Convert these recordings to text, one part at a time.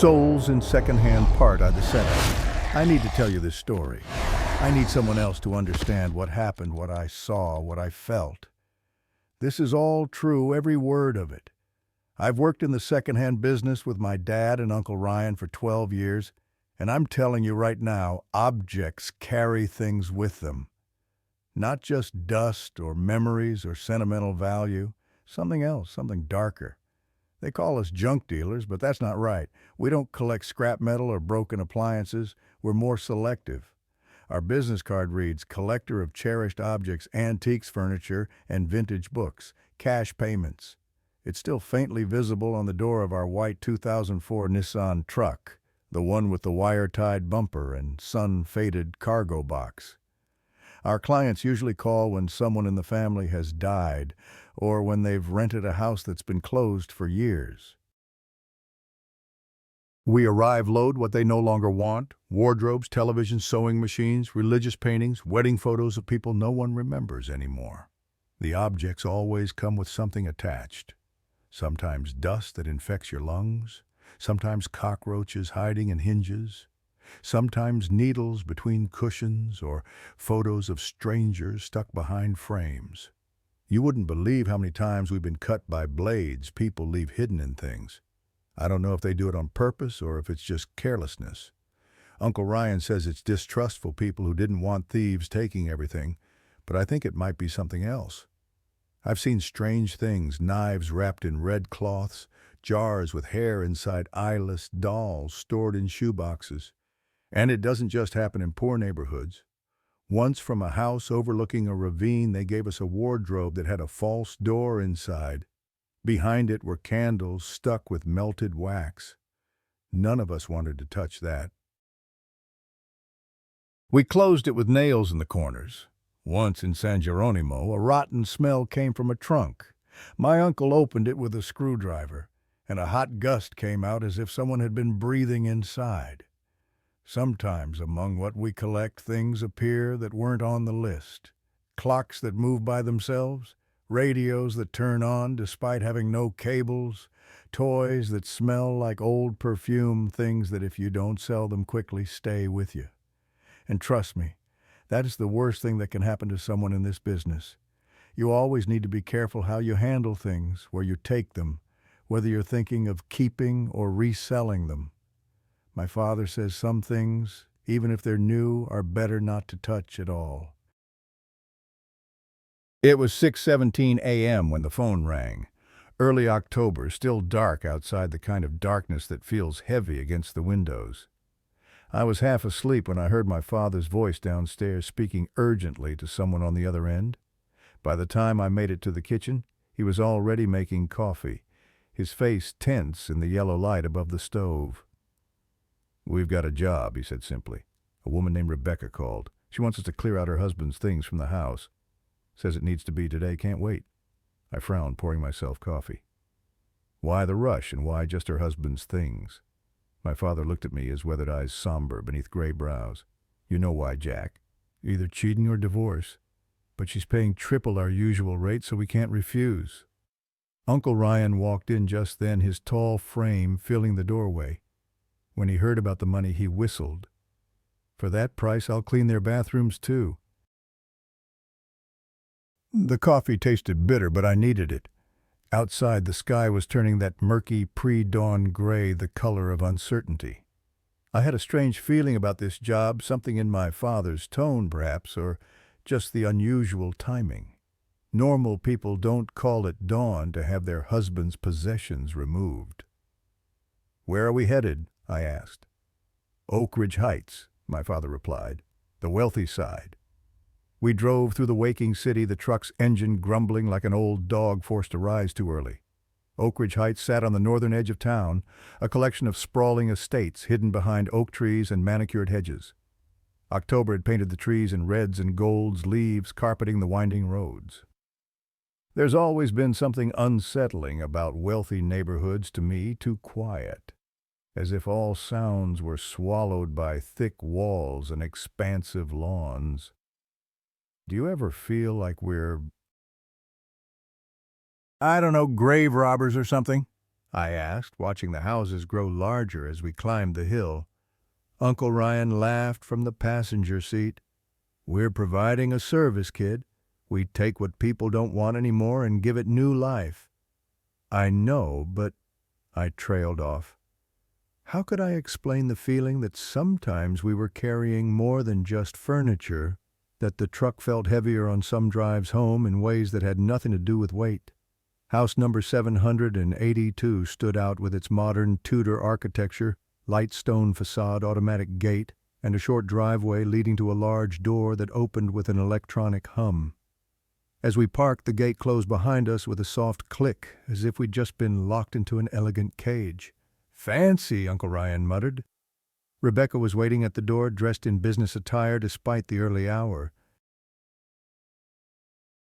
Souls in Secondhand Part are the setup. I need to tell you this story. I need someone else to understand what happened, what I saw, what I felt. This is all true, every word of it. I've worked in the secondhand business with my dad and Uncle Ryan for 12 years, and I'm telling you right now, objects carry things with them. Not just dust or memories or sentimental value, something else, something darker. They call us junk dealers, but that's not right. We don't collect scrap metal or broken appliances. We're more selective. Our business card reads, collector of cherished objects, antiques, furniture, and vintage books. Cash payments. It's still faintly visible on the door of our white 2004 Nissan truck, the one with the wire-tied bumper and sun-faded cargo box. Our clients usually call when someone in the family has died or when they've rented a house that's been closed for years. We arrive load what they no longer want: wardrobes, televisions, sewing machines, religious paintings, wedding photos of people no one remembers anymore. The objects always come with something attached. Sometimes dust that infects your lungs, sometimes cockroaches hiding in hinges, sometimes needles between cushions or photos of strangers stuck behind frames. You wouldn't believe how many times we've been cut by blades people leave hidden in things. I don't know if they do it on purpose or if it's just carelessness. Uncle Ryan says it's distrustful people who didn't want thieves taking everything, but I think it might be something else. I've seen strange things: knives wrapped in red cloths, jars with hair inside eyeless dolls stored in shoeboxes. And it doesn't just happen in poor neighborhoods. Once, from a house overlooking a ravine, they gave us a wardrobe that had a false door inside. Behind it were candles stuck with melted wax. None of us wanted to touch that. We closed it with nails in the corners. Once in San Geronimo, a rotten smell came from a trunk. My uncle opened it with a screwdriver, and a hot gust came out as if someone had been breathing inside. Sometimes among what we collect, things appear that weren't on the list. Clocks that move by themselves, radios that turn on despite having no cables, toys that smell like old perfume, things that if you don't sell them quickly stay with you. And trust me, that is the worst thing that can happen to someone in this business. You always need to be careful how you handle things, where you take them, whether you're thinking of keeping or reselling them. My father says some things, even if they're new, are better not to touch at all. It was 6:17 a.m. when the phone rang. Early October, still dark outside, the kind of darkness that feels heavy against the windows. I was half asleep when I heard my father's voice downstairs speaking urgently to someone on the other end. By the time I made it to the kitchen, he was already making coffee, his face tense in the yellow light above the stove. "We've got a job," he said simply. "A woman named Rebecca called. She wants us to clear out her husband's things from the house. Says it needs to be today, can't wait." I frowned, pouring myself coffee. Why the rush, and why just her husband's things? My father looked at me, his weathered eyes somber beneath gray brows. "You know why, Jack. Either cheating or divorce. But she's paying triple our usual rate, so we can't refuse." Uncle Ryan walked in just then, his tall frame filling the doorway. When he heard about the money, he whistled. "For that price, I'll clean their bathrooms too." The coffee tasted bitter, but I needed it. Outside, the sky was turning that murky pre-dawn gray, the color of uncertainty. I had a strange feeling about this job, something in my father's tone, perhaps, or just the unusual timing. Normal people don't call at dawn to have their husband's possessions removed. "Where are we headed?" I asked. "Oak Ridge Heights," my father replied. "The wealthy side." We drove through the waking city, the truck's engine grumbling like an old dog forced to rise too early. Oak Ridge Heights sat on the northern edge of town, a collection of sprawling estates hidden behind oak trees and manicured hedges. October had painted the trees in reds and golds, leaves carpeting the winding roads. There's always been something unsettling about wealthy neighborhoods to me, too quiet, as if all sounds were swallowed by thick walls and expansive lawns. Do you ever feel like we're, I don't know, grave robbers or something? I asked, watching the houses grow larger as we climbed the hill. Uncle Ryan laughed from the passenger seat. "We're providing a service, kid. We take what people don't want anymore and give it new life." "I know, but—" I trailed off. How could I explain the feeling that sometimes we were carrying more than just furniture, that the truck felt heavier on some drives home in ways that had nothing to do with weight? House number 782 stood out with its modern Tudor architecture, light stone facade, automatic gate, and a short driveway leading to a large door that opened with an electronic hum. As we parked, the gate closed behind us with a soft click, as if we'd just been locked into an elegant cage. "Fancy," Uncle Ryan muttered. Rebecca was waiting at the door, dressed in business attire despite the early hour.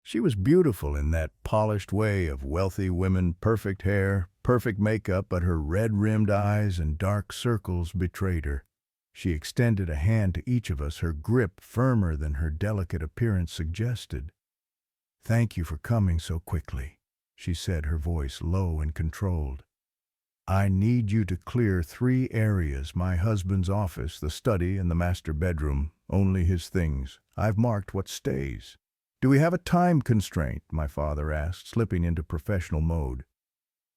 She was beautiful in that polished way of wealthy women, perfect hair, perfect makeup, but her red-rimmed eyes and dark circles betrayed her. She extended a hand to each of us, her grip firmer than her delicate appearance suggested. "Thank you for coming so quickly," she said, her voice low and controlled. "I need you to clear 3 areas, my husband's office, the study, and the master bedroom, only his things. I've marked what stays." "Do we have a time constraint?" my father asked, slipping into professional mode.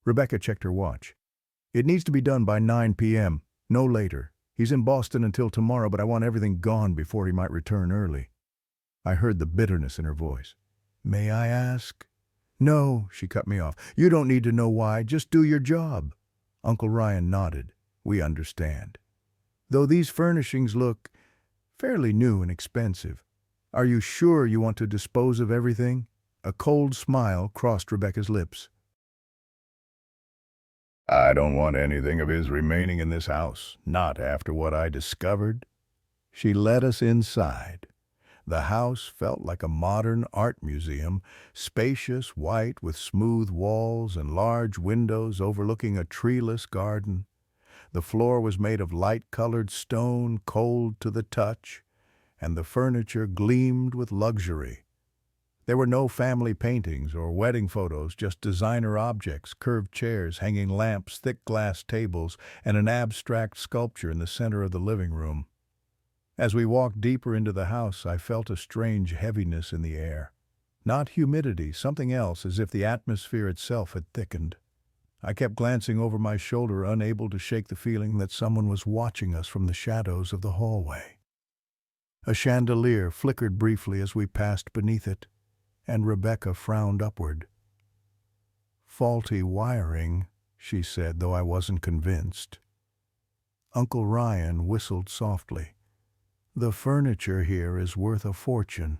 Rebecca checked her watch. "It needs to be done by 9 p.m., no later. He's in Boston until tomorrow, but I want everything gone before he might return early." I heard the bitterness in her voice. "May I ask?" "No," she cut me off. "You don't need to know why. Just do your job." Uncle Ryan nodded. "We understand. Though these furnishings look fairly new and expensive. Are you sure you want to dispose of everything?" A cold smile crossed Rebecca's lips. "I don't want anything of his remaining in this house, not after what I discovered." She led us inside. The house felt like a modern art museum, spacious, white, with smooth walls and large windows overlooking a treeless garden. The floor was made of light-colored stone, cold to the touch, and the furniture gleamed with luxury. There were no family paintings or wedding photos, just designer objects, curved chairs, hanging lamps, thick glass tables, and an abstract sculpture in the center of the living room. As we walked deeper into the house, I felt a strange heaviness in the air. Not humidity, something else, as if the atmosphere itself had thickened. I kept glancing over my shoulder, unable to shake the feeling that someone was watching us from the shadows of the hallway. A chandelier flickered briefly as we passed beneath it, and Rebecca frowned upward. "Faulty wiring," she said, though I wasn't convinced. Uncle Ryan whistled softly. "The furniture here is worth a fortune."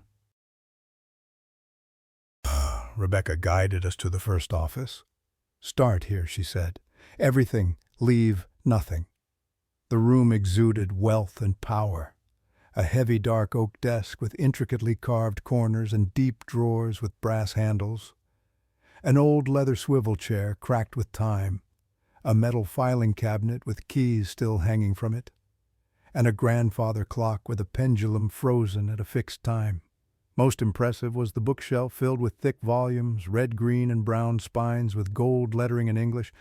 Rebecca guided us to the first office. "Start here," she said. "Everything, leave nothing." The room exuded wealth and power. A heavy dark oak desk with intricately carved corners and deep drawers with brass handles. An old leather swivel chair cracked with time. A metal filing cabinet with keys still hanging from it. And a grandfather clock with a pendulum frozen at a fixed time. Most impressive was the bookshelf filled with thick volumes, red, green, and brown spines with gold lettering in English,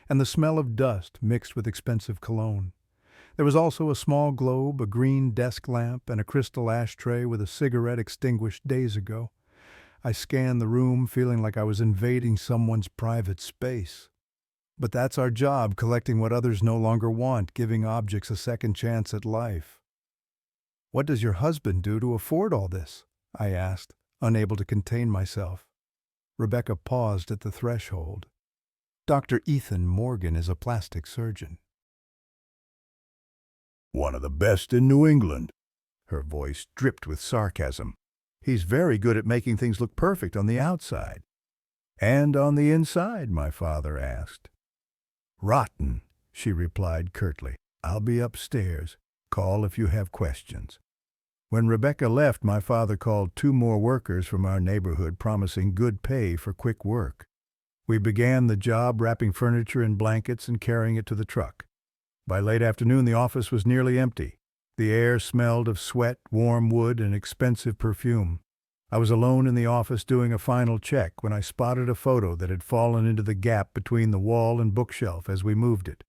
and the smell of dust mixed with expensive cologne. There was also a small globe, a green desk lamp, and a crystal ashtray with a cigarette extinguished days ago. I scanned the room, feeling like I was invading someone's private space. But that's our job, collecting what others no longer want, giving objects a second chance at life. "What does your husband do to afford all this?" I asked, unable to contain myself. Rebecca paused at the threshold. "Dr. Ethan Morgan is a plastic surgeon." "One of the best in New England." Her voice dripped with sarcasm. "He's very good at making things look perfect on the outside." "And on the inside?" my father asked. "Rotten," she replied curtly. "I'll be upstairs. Call if you have questions." When Rebecca left, my father called 2 more workers from our neighborhood, promising good pay for quick work. We began the job, wrapping furniture in blankets and carrying it to the truck. By late afternoon, the office was nearly empty. The air smelled of sweat, warm wood, and expensive perfume. I was alone in the office doing a final check when I spotted a photo that had fallen into the gap between the wall and bookshelf as we moved it.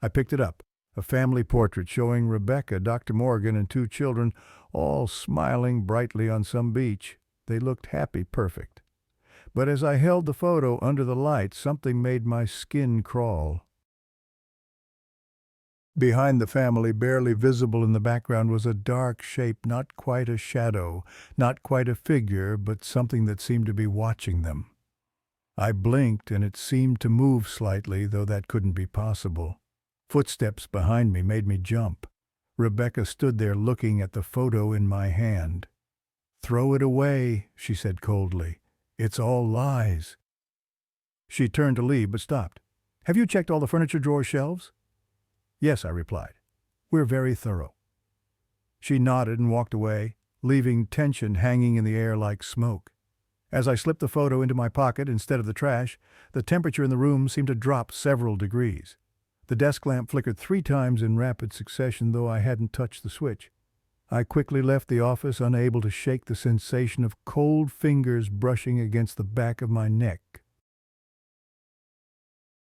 I picked it up, a family portrait showing Rebecca, Dr. Morgan, and 2 children, all smiling brightly on some beach. They looked happy, perfect. But as I held the photo under the light, something made my skin crawl. Behind the family, barely visible in the background, was a dark shape, not quite a shadow, not quite a figure, but something that seemed to be watching them. I blinked, and it seemed to move slightly, though that couldn't be possible. Footsteps behind me made me jump. Rebecca stood there looking at the photo in my hand. "Throw it away," she said coldly. "It's all lies." She turned to leave, but stopped. "Have you checked all the furniture drawer shelves?" "Yes," I replied. "We're very thorough." She nodded and walked away, leaving tension hanging in the air like smoke. As I slipped the photo into my pocket instead of the trash, the temperature in the room seemed to drop several degrees. The desk lamp flickered 3 times in rapid succession, though I hadn't touched the switch. I quickly left the office, unable to shake the sensation of cold fingers brushing against the back of my neck.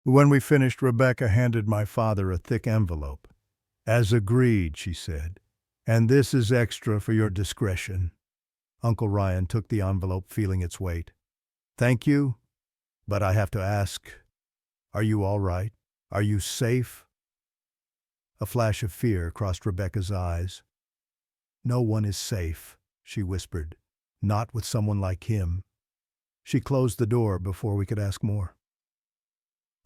When we finished, Rebecca handed my father a thick envelope. "As agreed," she said, "and this is extra for your discretion." Uncle Ryan took the envelope, feeling its weight. "Thank you, but I have to ask, are you all right? Are you safe?" A flash of fear crossed Rebecca's eyes. "No one is safe," she whispered. "Not with someone like him." She closed the door before we could ask more.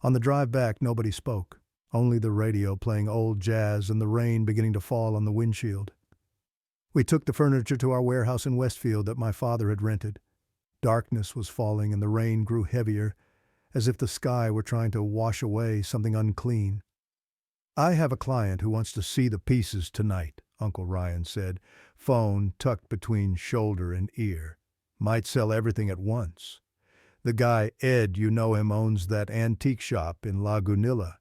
On the drive back, nobody spoke, only the radio playing old jazz and the rain beginning to fall on the windshield. We took the furniture to our warehouse in Westfield that my father had rented. Darkness was falling and the rain grew heavier, as if the sky were trying to wash away something unclean. "I have a client who wants to see the pieces tonight," Uncle Ryan said, phone tucked between shoulder and ear. "Might sell everything at once. The guy, Ed, you know him, owns that antique shop in Lagunilla."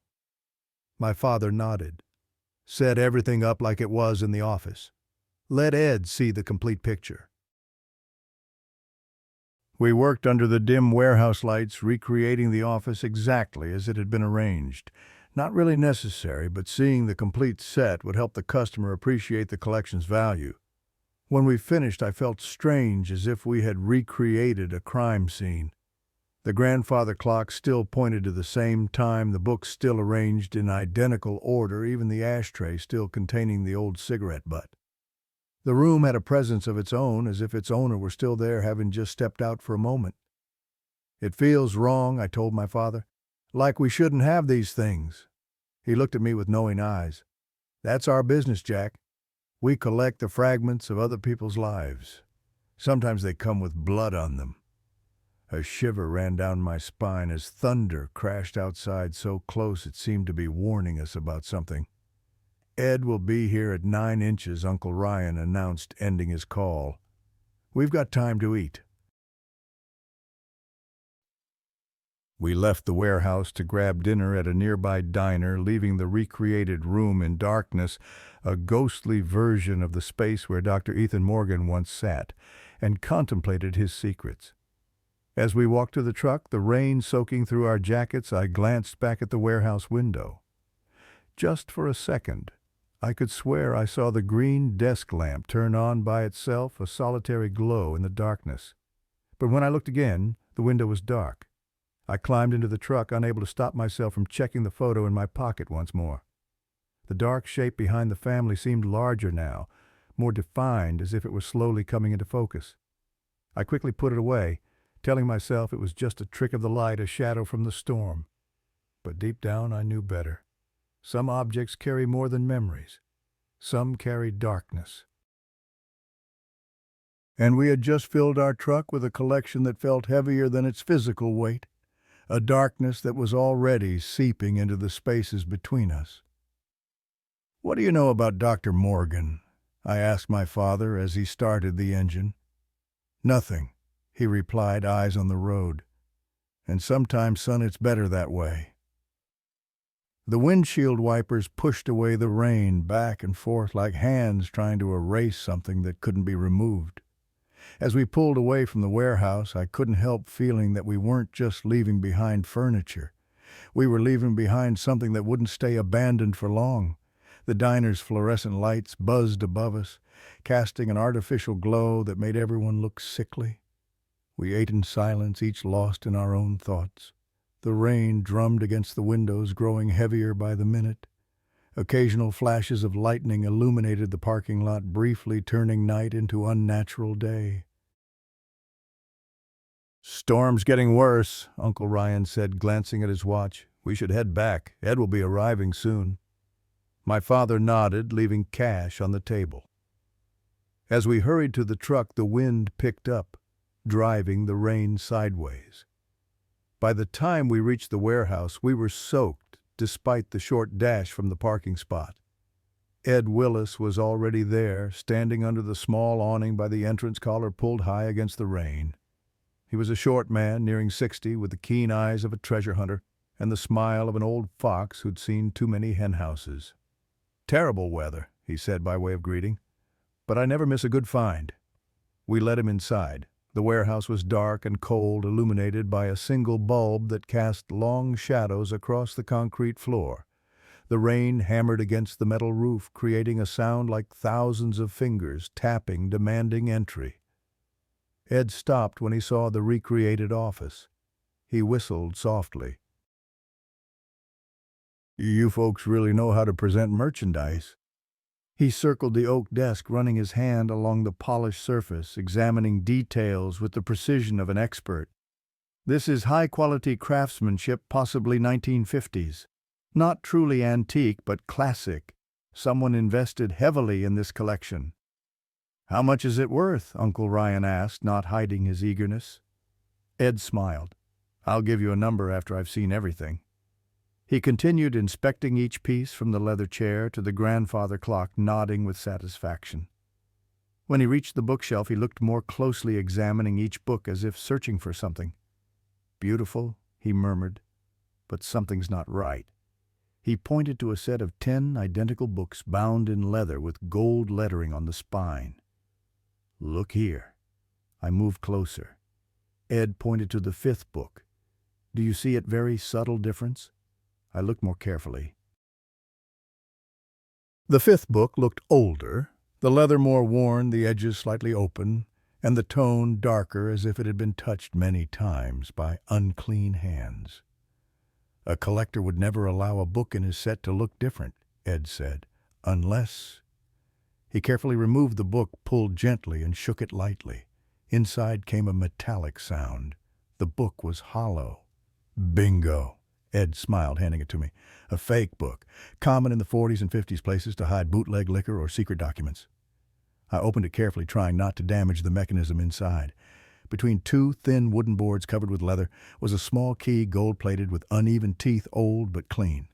My father nodded. "Set everything up like it was in the office. Let Ed see the complete picture." We worked under the dim warehouse lights, recreating the office exactly as it had been arranged. Not really necessary, but seeing the complete set would help the customer appreciate the collection's value. When we finished, I felt strange, as if we had recreated a crime scene. The grandfather clock still pointed to the same time, the books still arranged in identical order, even the ashtray still containing the old cigarette butt. The room had a presence of its own, as if its owner were still there, having just stepped out for a moment. "It feels wrong," I told my father. "Like we shouldn't have these things." He looked at me with knowing eyes. "That's our business, Jack. We collect the fragments of other people's lives. Sometimes they come with blood on them." A shiver ran down my spine as thunder crashed outside so close it seemed to be warning us about something. "Ed will be here at 9 inches, Uncle Ryan announced, ending his call. "We've got time to eat." We left the warehouse to grab dinner at a nearby diner, leaving the recreated room in darkness, a ghostly version of the space where Dr. Ethan Morgan once sat and contemplated his secrets. As we walked to the truck, the rain soaking through our jackets, I glanced back at the warehouse window. Just for a second, I could swear I saw the green desk lamp turn on by itself, a solitary glow in the darkness. But when I looked again, the window was dark. I climbed into the truck, unable to stop myself from checking the photo in my pocket once more. The dark shape behind the family seemed larger now, more defined, as if it were slowly coming into focus. I quickly put it away, telling myself it was just a trick of the light, a shadow from the storm. But deep down I knew better. Some objects carry more than memories. Some carry darkness. And we had just filled our truck with a collection that felt heavier than its physical weight, a darkness that was already seeping into the spaces between us. "What do you know about Dr. Morgan?" I asked my father as he started the engine. "Nothing," he replied, eyes on the road. "And sometimes, son, it's better that way." The windshield wipers pushed away the rain back and forth like hands trying to erase something that couldn't be removed. As we pulled away from the warehouse, I couldn't help feeling that we weren't just leaving behind furniture. We were leaving behind something that wouldn't stay abandoned for long. The diner's fluorescent lights buzzed above us, casting an artificial glow that made everyone look sickly. We ate in silence, each lost in our own thoughts. The rain drummed against the windows, growing heavier by the minute. Occasional flashes of lightning illuminated the parking lot, briefly turning night into unnatural day. "Storm's getting worse," Uncle Ryan said, glancing at his watch. "We should head back. Ed will be arriving soon." My father nodded, leaving cash on the table. As we hurried to the truck, the wind picked up, driving the rain sideways. By the time we reached the warehouse, we were soaked, despite the short dash from the parking spot. Ed Willis was already there, standing under the small awning by the entrance, collar pulled high against the rain. He was a short man, nearing 60, with the keen eyes of a treasure hunter and the smile of an old fox who'd seen too many henhouses. "Terrible weather," he said by way of greeting, "but I never miss a good find." We let him inside. The warehouse was dark and cold, illuminated by a single bulb that cast long shadows across the concrete floor. The rain hammered against the metal roof, creating a sound like thousands of fingers tapping, demanding entry. Ed stopped when he saw the recreated office. He whistled softly. "You folks really know how to present merchandise." He circled the oak desk, running his hand along the polished surface, examining details with the precision of an expert. "This is high-quality craftsmanship, possibly 1950s. Not truly antique, but classic. Someone invested heavily in this collection." "How much is it worth?" Uncle Ryan asked, not hiding his eagerness. Ed smiled. "I'll give you a number after I've seen everything." He continued inspecting each piece, from the leather chair to the grandfather clock, nodding with satisfaction. When he reached the bookshelf, he looked more closely, examining each book as if searching for something. "Beautiful," he murmured, "but something's not right." He pointed to a set of 10 identical books bound in leather with gold lettering on the spine. "Look here." I moved closer. Ed pointed to the 5th book. "Do you see a very subtle difference?" I looked more carefully. The 5th book looked older, the leather more worn, the edges slightly open, and the tone darker, as if it had been touched many times by unclean hands. "A collector would never allow a book in his set to look different," Ed said, "unless—" He carefully removed the book, pulled gently, and shook it lightly. Inside came a metallic sound. The book was hollow. "Bingo!" Ed smiled, handing it to me. "A fake book, common in the 40s and 50s places to hide bootleg liquor or secret documents." I opened it carefully, trying not to damage the mechanism inside. Between 2 thin wooden boards covered with leather was a small key, gold-plated, with uneven teeth, old but clean.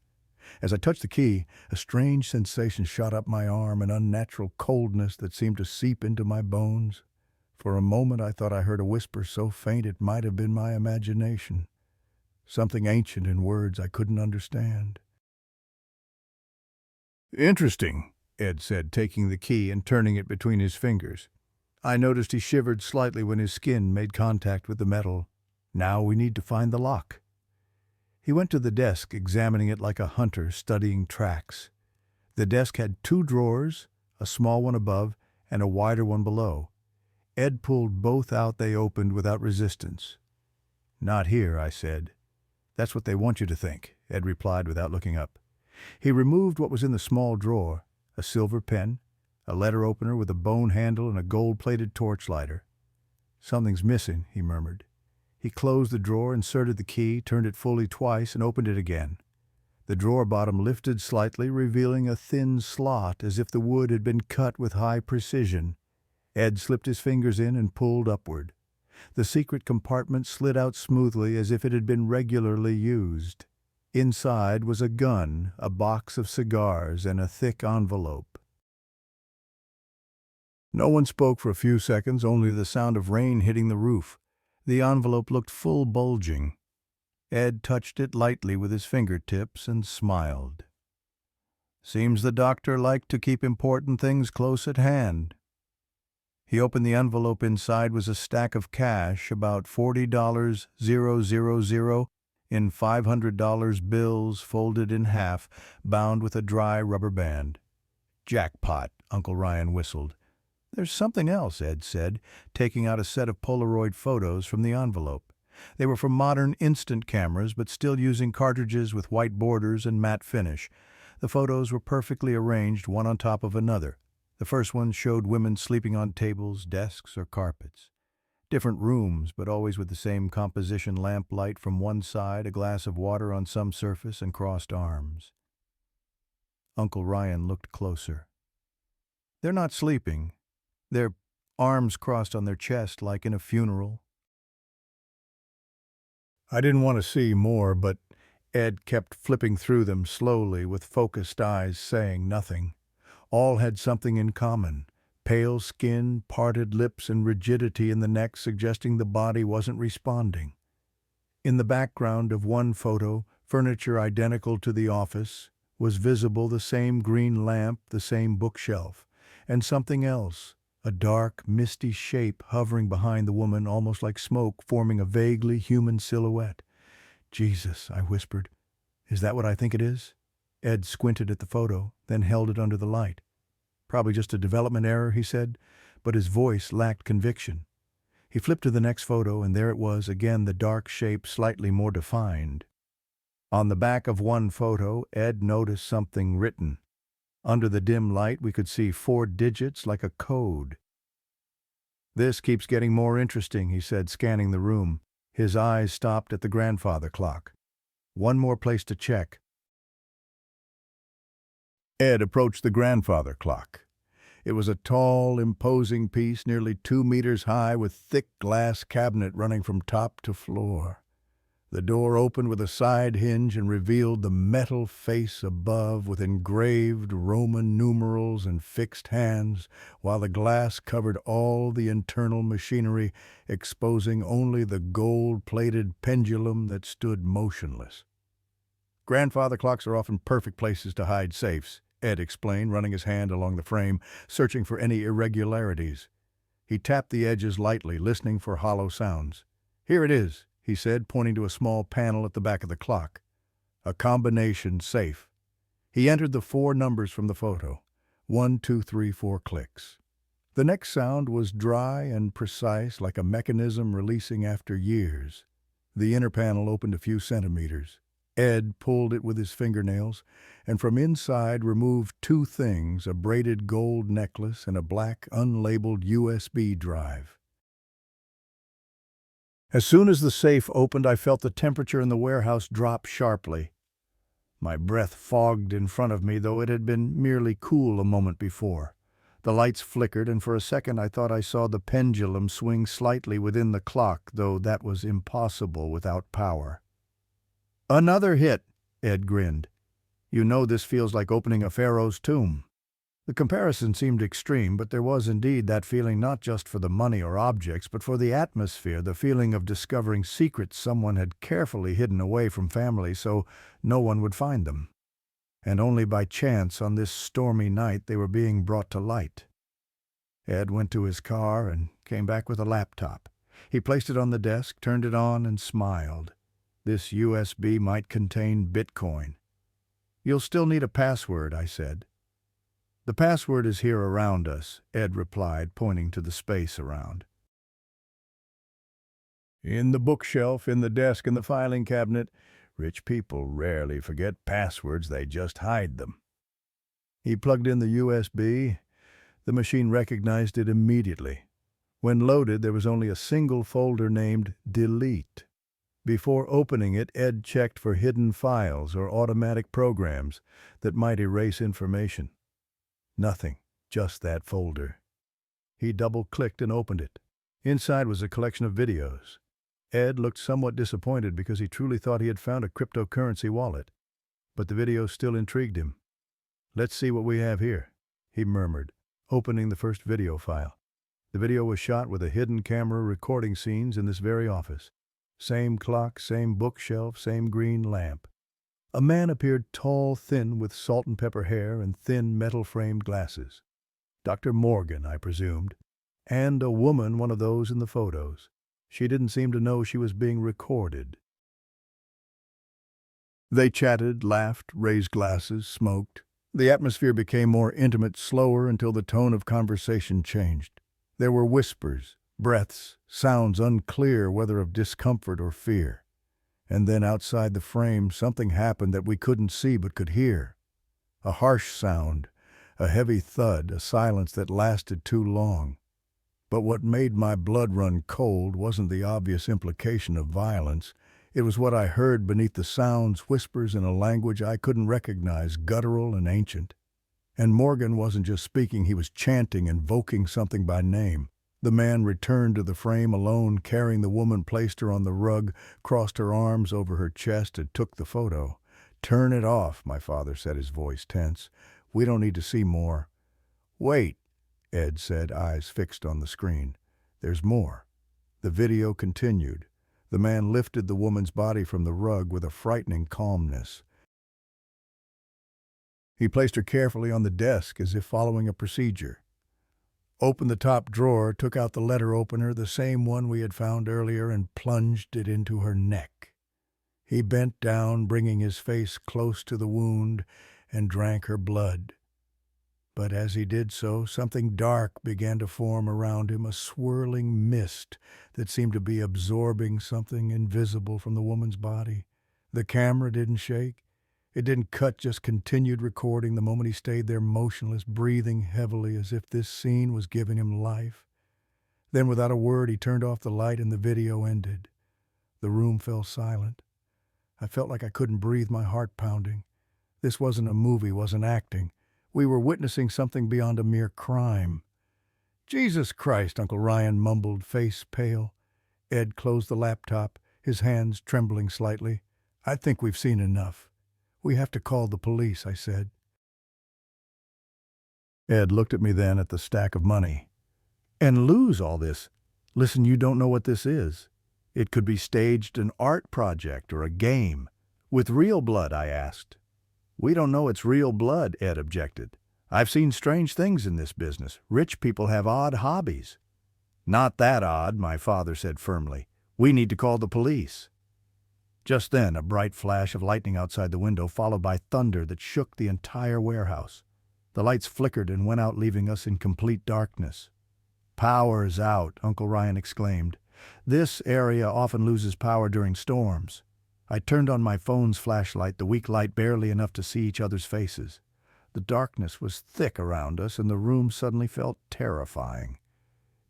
As I touched the key, a strange sensation shot up my arm, an unnatural coldness that seemed to seep into my bones. For a moment I thought I heard a whisper so faint it might have been my imagination. Something ancient in words I couldn't understand. "Interesting," Ed said, taking the key and turning it between his fingers. I noticed he shivered slightly when his skin made contact with the metal. "Now we need to find the lock." He went to the desk, examining it like a hunter studying tracks. The desk had 2 drawers, a small one above and a wider one below. Ed pulled both out. They opened without resistance. "Not here," I said. "That's what they want you to think," Ed replied without looking up. He removed what was in the small drawer, a silver pen, a letter opener with a bone handle, and a gold-plated torch lighter. "Something's missing," he murmured. He closed the drawer, inserted the key, turned it fully twice, and opened it again. The drawer bottom lifted slightly, revealing a thin slot, as if the wood had been cut with high precision. Ed slipped his fingers in and pulled upward. The secret compartment slid out smoothly, as if it had been regularly used. Inside was a gun, a box of cigars, and a thick envelope. No one spoke for a few seconds, only the sound of rain hitting the roof. The envelope looked full bulging. Ed touched it lightly with his fingertips and smiled. "Seems the doctor liked to keep important things close at hand." He opened the envelope. Inside was a stack of cash, about $40,000 in $500 bills folded in half, bound with a dry rubber band. "Jackpot," Uncle Ryan whistled. "There's something else," Ed said, taking out a set of Polaroid photos from the envelope. They were from modern instant cameras, but still using cartridges with white borders and matte finish. The photos were perfectly arranged, one on top of another. The first one showed women sleeping on tables, desks, or carpets. Different rooms, but always with the same composition: lamplight from one side, a glass of water on some surface, and crossed arms. Uncle Ryan looked closer. "They're not sleeping. Their arms crossed on their chest like in a funeral." I didn't want to see more, but Ed kept flipping through them slowly with focused eyes, saying nothing. All had something in common: pale skin, parted lips, and rigidity in the neck, suggesting the body wasn't responding. In the background of one photo, furniture identical to the office, was visible: the same green lamp, the same bookshelf, and something else, a dark, misty shape hovering behind the woman, almost like smoke, forming a vaguely human silhouette. "Jesus," I whispered. "Is that what I think it is?" Ed squinted at the photo, then held it under the light. "Probably just a development error," he said, but his voice lacked conviction. He flipped to the next photo, and there it was, again the dark shape, slightly more defined. On the back of one photo, Ed noticed something written. Under the dim light, we could see 4 digits like a code. "This keeps getting more interesting," he said, scanning the room. His eyes stopped at the grandfather clock. "One more place to check." Ed approached the grandfather clock. It was a tall, imposing piece, nearly 2 meters high, with thick glass cabinet running from top to floor. The door opened with a side hinge and revealed the metal face above, with engraved Roman numerals and fixed hands, while the glass covered all the internal machinery, exposing only the gold-plated pendulum that stood motionless. "Grandfather clocks are often perfect places to hide safes," Ed explained, running his hand along the frame, searching for any irregularities. He tapped the edges lightly, listening for hollow sounds. "Here it is," he said, pointing to a small panel at the back of the clock. "A combination safe." He entered the 4 numbers from the photo. 1, 2, 3, 4 clicks. The next sound was dry and precise, like a mechanism releasing after years. The inner panel opened a few centimeters. Ed pulled it with his fingernails, and from inside removed 2 things: a braided gold necklace and a black, unlabeled USB drive. As soon as the safe opened, I felt the temperature in the warehouse drop sharply. My breath fogged in front of me, though it had been merely cool a moment before. The lights flickered, and for a second I thought I saw the pendulum swing slightly within the clock, though that was impossible without power. "Another hit," Ed grinned. "You know this feels like opening a pharaoh's tomb." The comparison seemed extreme, but there was indeed that feeling, not just for the money or objects, but for the atmosphere, the feeling of discovering secrets someone had carefully hidden away from family so no one would find them. And only by chance on this stormy night they were being brought to light. Ed went to his car and came back with a laptop. He placed it on the desk, turned it on, and smiled. This USB might contain Bitcoin. "You'll still need a password," I said. "The password is here around us," Ed replied, pointing to the space around. "In the bookshelf, in the desk, in the filing cabinet. Rich people rarely forget passwords, they just hide them." He plugged in the USB. The machine recognized it immediately. When loaded, there was only a single folder named Delete. Before opening it, Ed checked for hidden files or automatic programs that might erase information. Nothing, just that folder. He double-clicked and opened it. Inside was a collection of videos. Ed looked somewhat disappointed because he truly thought he had found a cryptocurrency wallet. But the videos still intrigued him. "Let's see what we have here," he murmured, opening the first video file. The video was shot with a hidden camera recording scenes in this very office. Same clock, same bookshelf, same green lamp. A man appeared, tall, thin, with salt and pepper hair and thin metal-framed glasses. Dr. Morgan, I presumed. And a woman, one of those in the photos. She didn't seem to know she was being recorded. They chatted, laughed, raised glasses, smoked. The atmosphere became more intimate, slower, until the tone of conversation changed. There were whispers, breaths, sounds unclear whether of discomfort or fear. And then outside the frame, something happened that we couldn't see but could hear. A harsh sound, a heavy thud, a silence that lasted too long. But what made my blood run cold wasn't the obvious implication of violence. It was what I heard beneath the sounds, whispers in a language I couldn't recognize, guttural and ancient. And Morgan wasn't just speaking, he was chanting, invoking something by name. The man returned to the frame alone, carrying the woman, placed her on the rug, crossed her arms over her chest, and took the photo. "Turn it off," my father said, his voice tense. "We don't need to see more." "Wait," Ed said, eyes fixed on the screen. "There's more." The video continued. The man lifted the woman's body from the rug with a frightening calmness. He placed her carefully on the desk as if following a procedure. Opened the top drawer, took out the letter opener, the same one we had found earlier, and plunged it into her neck. He bent down, bringing his face close to the wound, and drank her blood. But as he did so, something dark began to form around him, a swirling mist that seemed to be absorbing something invisible from the woman's body. The camera didn't shake. It didn't cut, just continued recording the moment he stayed there motionless, breathing heavily as if this scene was giving him life. Then without a word, he turned off the light and the video ended. The room fell silent. I felt like I couldn't breathe, my heart pounding. This wasn't a movie, wasn't acting. We were witnessing something beyond a mere crime. "Jesus Christ," Uncle Ryan mumbled, face pale. Ed closed the laptop, his hands trembling slightly. "I think we've seen enough. We have to call the police," I said. Ed looked at me then, at the stack of money. "And lose all this. Listen, you don't know what this is. It could be staged an art project or a game. With real blood," I asked. "We don't know it's real blood," Ed objected. "I've seen strange things in this business. Rich people have odd hobbies." "Not that odd," my father said firmly. "We need to call the police." Just then, a bright flash of lightning outside the window, followed by thunder that shook the entire warehouse. The lights flickered and went out, leaving us in complete darkness. "Power's out," Uncle Ryan exclaimed. "This area often loses power during storms." I turned on my phone's flashlight, the weak light barely enough to see each other's faces. The darkness was thick around us, and the room suddenly felt terrifying.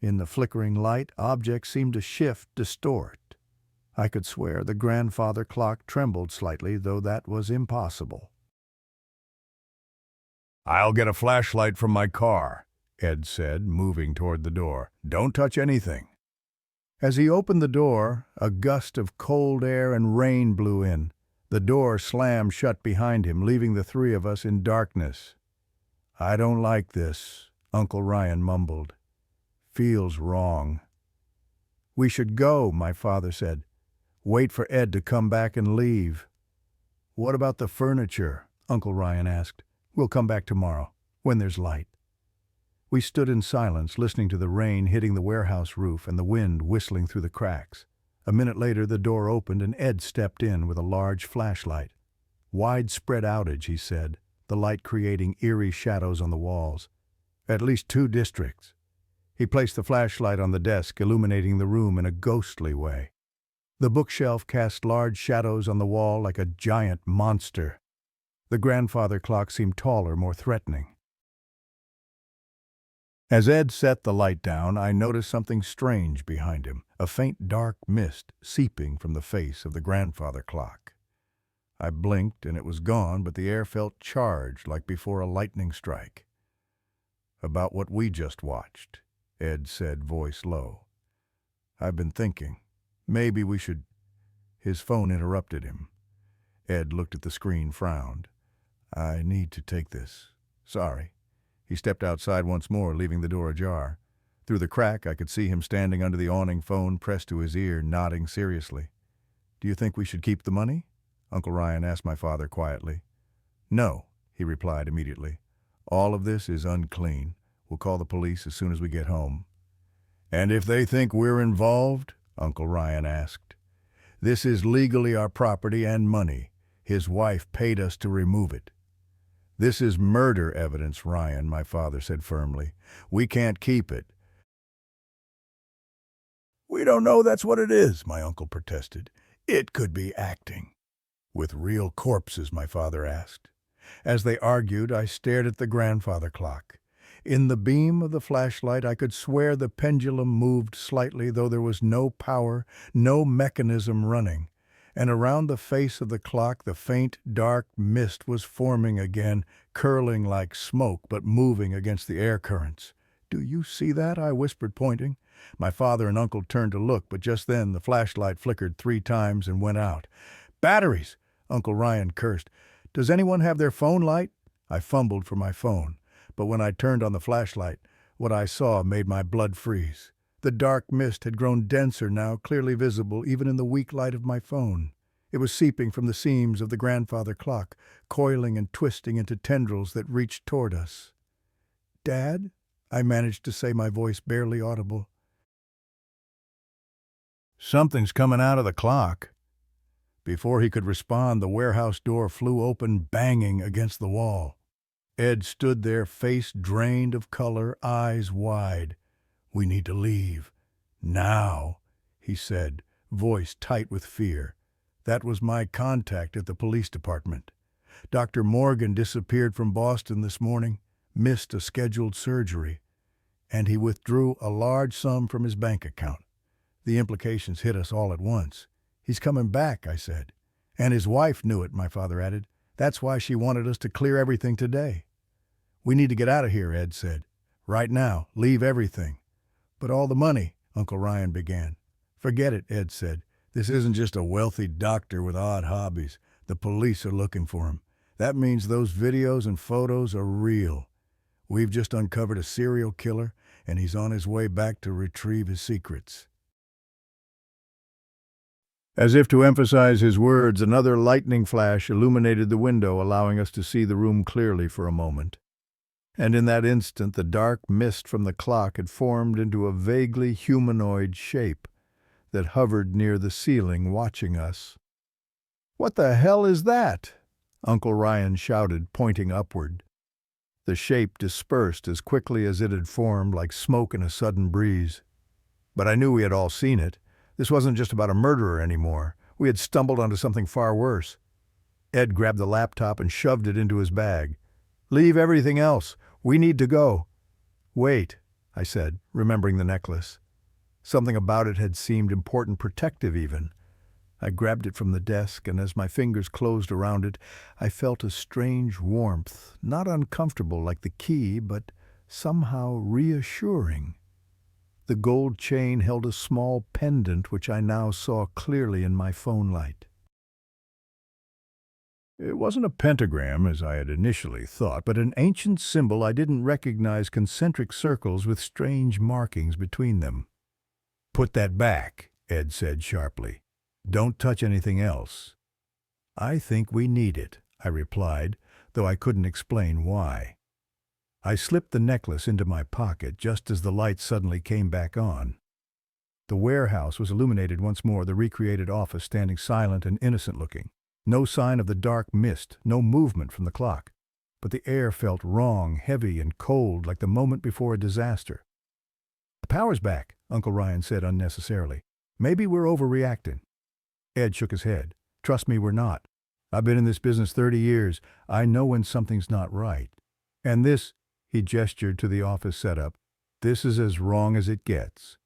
In the flickering light, objects seemed to shift, distort. I could swear the grandfather clock trembled slightly, though that was impossible. "I'll get a flashlight from my car," Ed said, moving toward the door. "Don't touch anything." As he opened the door, a gust of cold air and rain blew in. The door slammed shut behind him, leaving the three of us in darkness. "I don't like this," Uncle Ryan mumbled. "Feels wrong." "We should go," my father said. "Wait for Ed to come back and leave." "What about the furniture?" Uncle Ryan asked. "We'll come back tomorrow, when there's light." We stood in silence, listening to the rain hitting the warehouse roof and the wind whistling through the cracks. A minute later, the door opened and Ed stepped in with a large flashlight. "Widespread outage," he said, the light creating eerie shadows on the walls. "At least 2 districts." He placed the flashlight on the desk, illuminating the room in a ghostly way. The bookshelf cast large shadows on the wall like a giant monster. The grandfather clock seemed taller, more threatening. As Ed set the light down, I noticed something strange behind him, a faint dark mist seeping from the face of the grandfather clock. I blinked and it was gone, but the air felt charged like before a lightning strike. "About what we just watched," Ed said, voice low. "I've been thinking, maybe we should—" His phone interrupted him. Ed looked at the screen, frowned. "I need to take this. Sorry." He stepped outside once more, leaving the door ajar. Through the crack, I could see him standing under the awning, phone pressed to his ear, nodding seriously. "Do you think we should keep the money?" Uncle Ryan asked my father quietly. "No," he replied immediately. "All of this is unclean. We'll call the police as soon as we get home." And if they think we're involved? Uncle Ryan asked. This is legally our property and money. His wife paid us to remove it. This is murder evidence, Ryan, my father said firmly. We can't keep it. We don't know that's what it is, my uncle protested. It could be acting. With real corpses, my father asked. As they argued, I stared at the grandfather clock. In the beam of the flashlight, I could swear the pendulum moved slightly, though there was no power, no mechanism running. And around the face of the clock, the faint, dark mist was forming again, curling like smoke, but moving against the air currents. Do you see that? I whispered, pointing. My father and uncle turned to look, but just then the flashlight flickered 3 times and went out. Batteries! Uncle Ryan cursed. Does anyone have their phone light? I fumbled for my phone, but when I turned on the flashlight, what I saw made my blood freeze. The dark mist had grown denser now, clearly visible even in the weak light of my phone. It was seeping from the seams of the grandfather clock, coiling and twisting into tendrils that reached toward us. Dad? I managed to say, my voice barely audible. Something's coming out of the clock. Before he could respond, the warehouse door flew open, banging against the wall. Ed stood there, face drained of color, eyes wide. We need to leave. Now, he said, voice tight with fear. That was my contact at the police department. Dr. Morgan disappeared from Boston this morning, missed a scheduled surgery, and he withdrew a large sum from his bank account. The implications hit us all at once. He's coming back, I said. And his wife knew it, my father added. That's why she wanted us to clear everything today. We need to get out of here, Ed said. Right now, leave everything. But all the money, Uncle Ryan began. Forget it, Ed said. This isn't just a wealthy doctor with odd hobbies. The police are looking for him. That means those videos and photos are real. We've just uncovered a serial killer, and he's on his way back to retrieve his secrets. As if to emphasize his words, another lightning flash illuminated the window, allowing us to see the room clearly for a moment. And in that instant, the dark mist from the clock had formed into a vaguely humanoid shape that hovered near the ceiling, watching us. "What the hell is that?" Uncle Ryan shouted, pointing upward. The shape dispersed as quickly as it had formed, like smoke in a sudden breeze. But I knew we had all seen it. This wasn't just about a murderer anymore. We had stumbled onto something far worse. Ed grabbed the laptop and shoved it into his bag. "Leave everything else. We need to go." "Wait," I said, remembering the necklace. Something about it had seemed important, protective even. I grabbed it from the desk, and as my fingers closed around it, I felt a strange warmth, not uncomfortable like the key, but somehow reassuring. The gold chain held a small pendant which I now saw clearly in my phone light. It wasn't a pentagram, as I had initially thought, but an ancient symbol I didn't recognize, concentric circles with strange markings between them. "Put that back," Ed said sharply. "Don't touch anything else." "I think we need it," I replied, though I couldn't explain why. I slipped the necklace into my pocket just as the light suddenly came back on. The warehouse was illuminated once more, the recreated office standing silent and innocent-looking. No sign of the dark mist, no movement from the clock. But the air felt wrong, heavy and cold, like the moment before a disaster. "The power's back," Uncle Ryan said unnecessarily. "Maybe we're overreacting." Ed shook his head. "Trust me, we're not. I've been in this business 30 years. I know when something's not right. And this," he gestured to the office setup, "this is as wrong as it gets."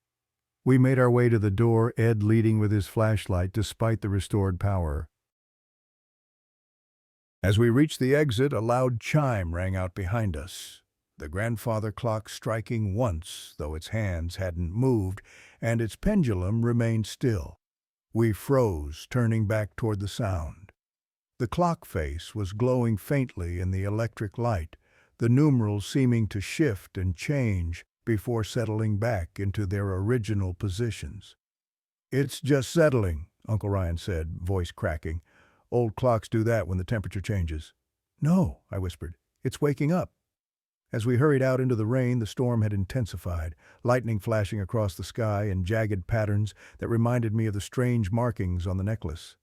We made our way to the door, Ed leading with his flashlight despite the restored power. As we reached the exit, a loud chime rang out behind us. The grandfather clock striking once, though its hands hadn't moved, and its pendulum remained still. We froze, turning back toward the sound. The clock face was glowing faintly in the electric light, the numerals seeming to shift and change before settling back into their original positions. "It's just settling," Uncle Ryan said, voice cracking. "Old clocks do that when the temperature changes." "No," I whispered. "It's waking up." As we hurried out into the rain, the storm had intensified, lightning flashing across the sky in jagged patterns that reminded me of the strange markings on the necklace.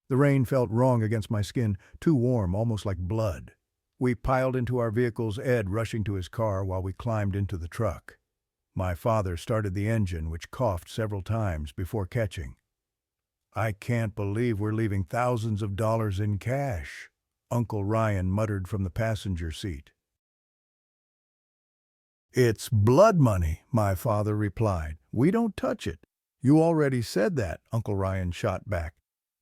The rain felt wrong against my skin, too warm, almost like blood. We piled into our vehicles, Ed rushing to his car while we climbed into the truck. My father started the engine, which coughed several times before catching. "I can't believe we're leaving thousands of dollars in cash," Uncle Ryan muttered from the passenger seat. "It's blood money," my father replied. "We don't touch it." "You already said that," Uncle Ryan shot back.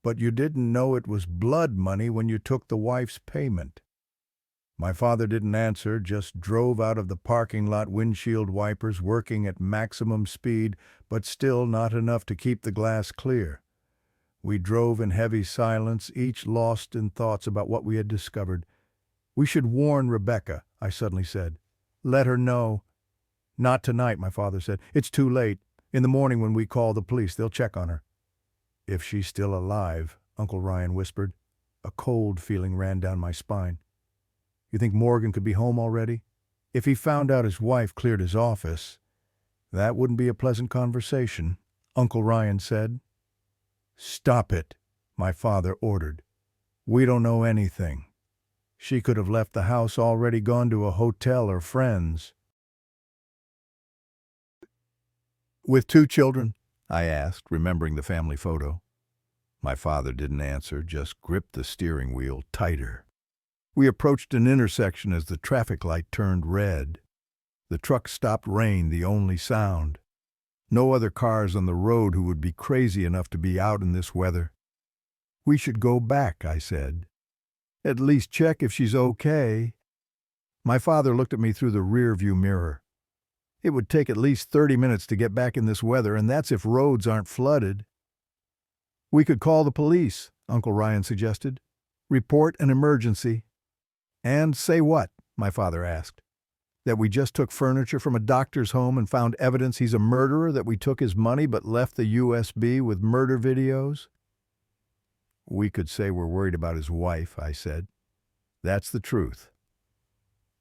"But you didn't know it was blood money when you took the wife's payment." My father didn't answer, just drove out of the parking lot, windshield wipers working at maximum speed, but still not enough to keep the glass clear. We drove in heavy silence, each lost in thoughts about what we had discovered. "We should warn Rebecca," I suddenly said. "Let her know." "Not tonight," my father said. "It's too late. In the morning when we call the police, they'll check on her." "If she's still alive," Uncle Ryan whispered. A cold feeling ran down my spine. "You think Morgan could be home already?" "If he found out his wife cleared his office, that wouldn't be a pleasant conversation," Uncle Ryan said. "Stop it," my father ordered. "We don't know anything. She could have left the house already, gone to a hotel or friends." "With 2 children?" I asked, remembering the family photo. My father didn't answer, just gripped the steering wheel tighter. We approached an intersection as the traffic light turned red. The truck stopped, rain the only sound. No other cars on the road who would be crazy enough to be out in this weather. "We should go back," I said. "At least check if she's okay." My father looked at me through the rear-view mirror. "It would take at least 30 minutes to get back in this weather, and that's if roads aren't flooded." "We could call the police," Uncle Ryan suggested. "Report an emergency." "And say what?" my father asked. "That we just took furniture from a doctor's home and found evidence he's a murderer, that we took his money but left the USB with murder videos?" "We could say we're worried about his wife," I said. "That's the truth."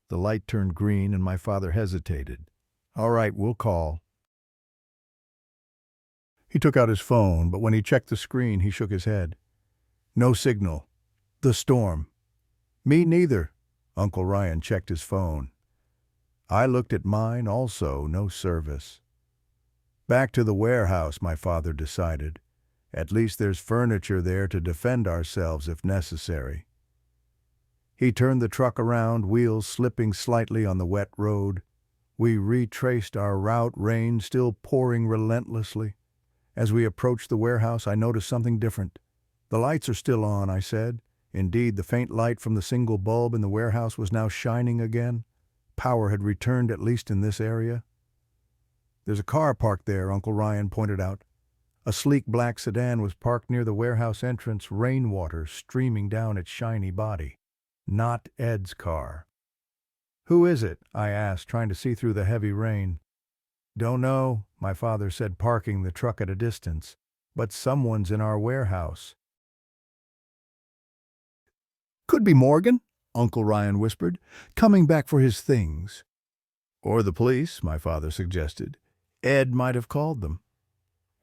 The light turned green and my father hesitated. "All right, we'll call." He took out his phone, but when he checked the screen, he shook his head. "No signal. The storm." "Me neither." Uncle Ryan checked his phone. I looked at mine also, no service. "Back to the warehouse," my father decided. "At least there's furniture there to defend ourselves if necessary." He turned the truck around, wheels slipping slightly on the wet road. We retraced our route, rain still pouring relentlessly. As we approached the warehouse, I noticed something different. "The lights are still on," I said. Indeed, the faint light from the single bulb in the warehouse was now shining again. Power had returned, at least in this area. "There's a car parked there," Uncle Ryan pointed out. A sleek black sedan was parked near the warehouse entrance, rainwater streaming down its shiny body. Not Ed's car. "Who is it?" I asked, trying to see through the heavy rain. "Don't know," my father said, parking the truck at a distance. "But someone's in our warehouse." "Could be Morgan," Uncle Ryan whispered, "coming back for his things." "Or the police," my father suggested. "Ed might have called them."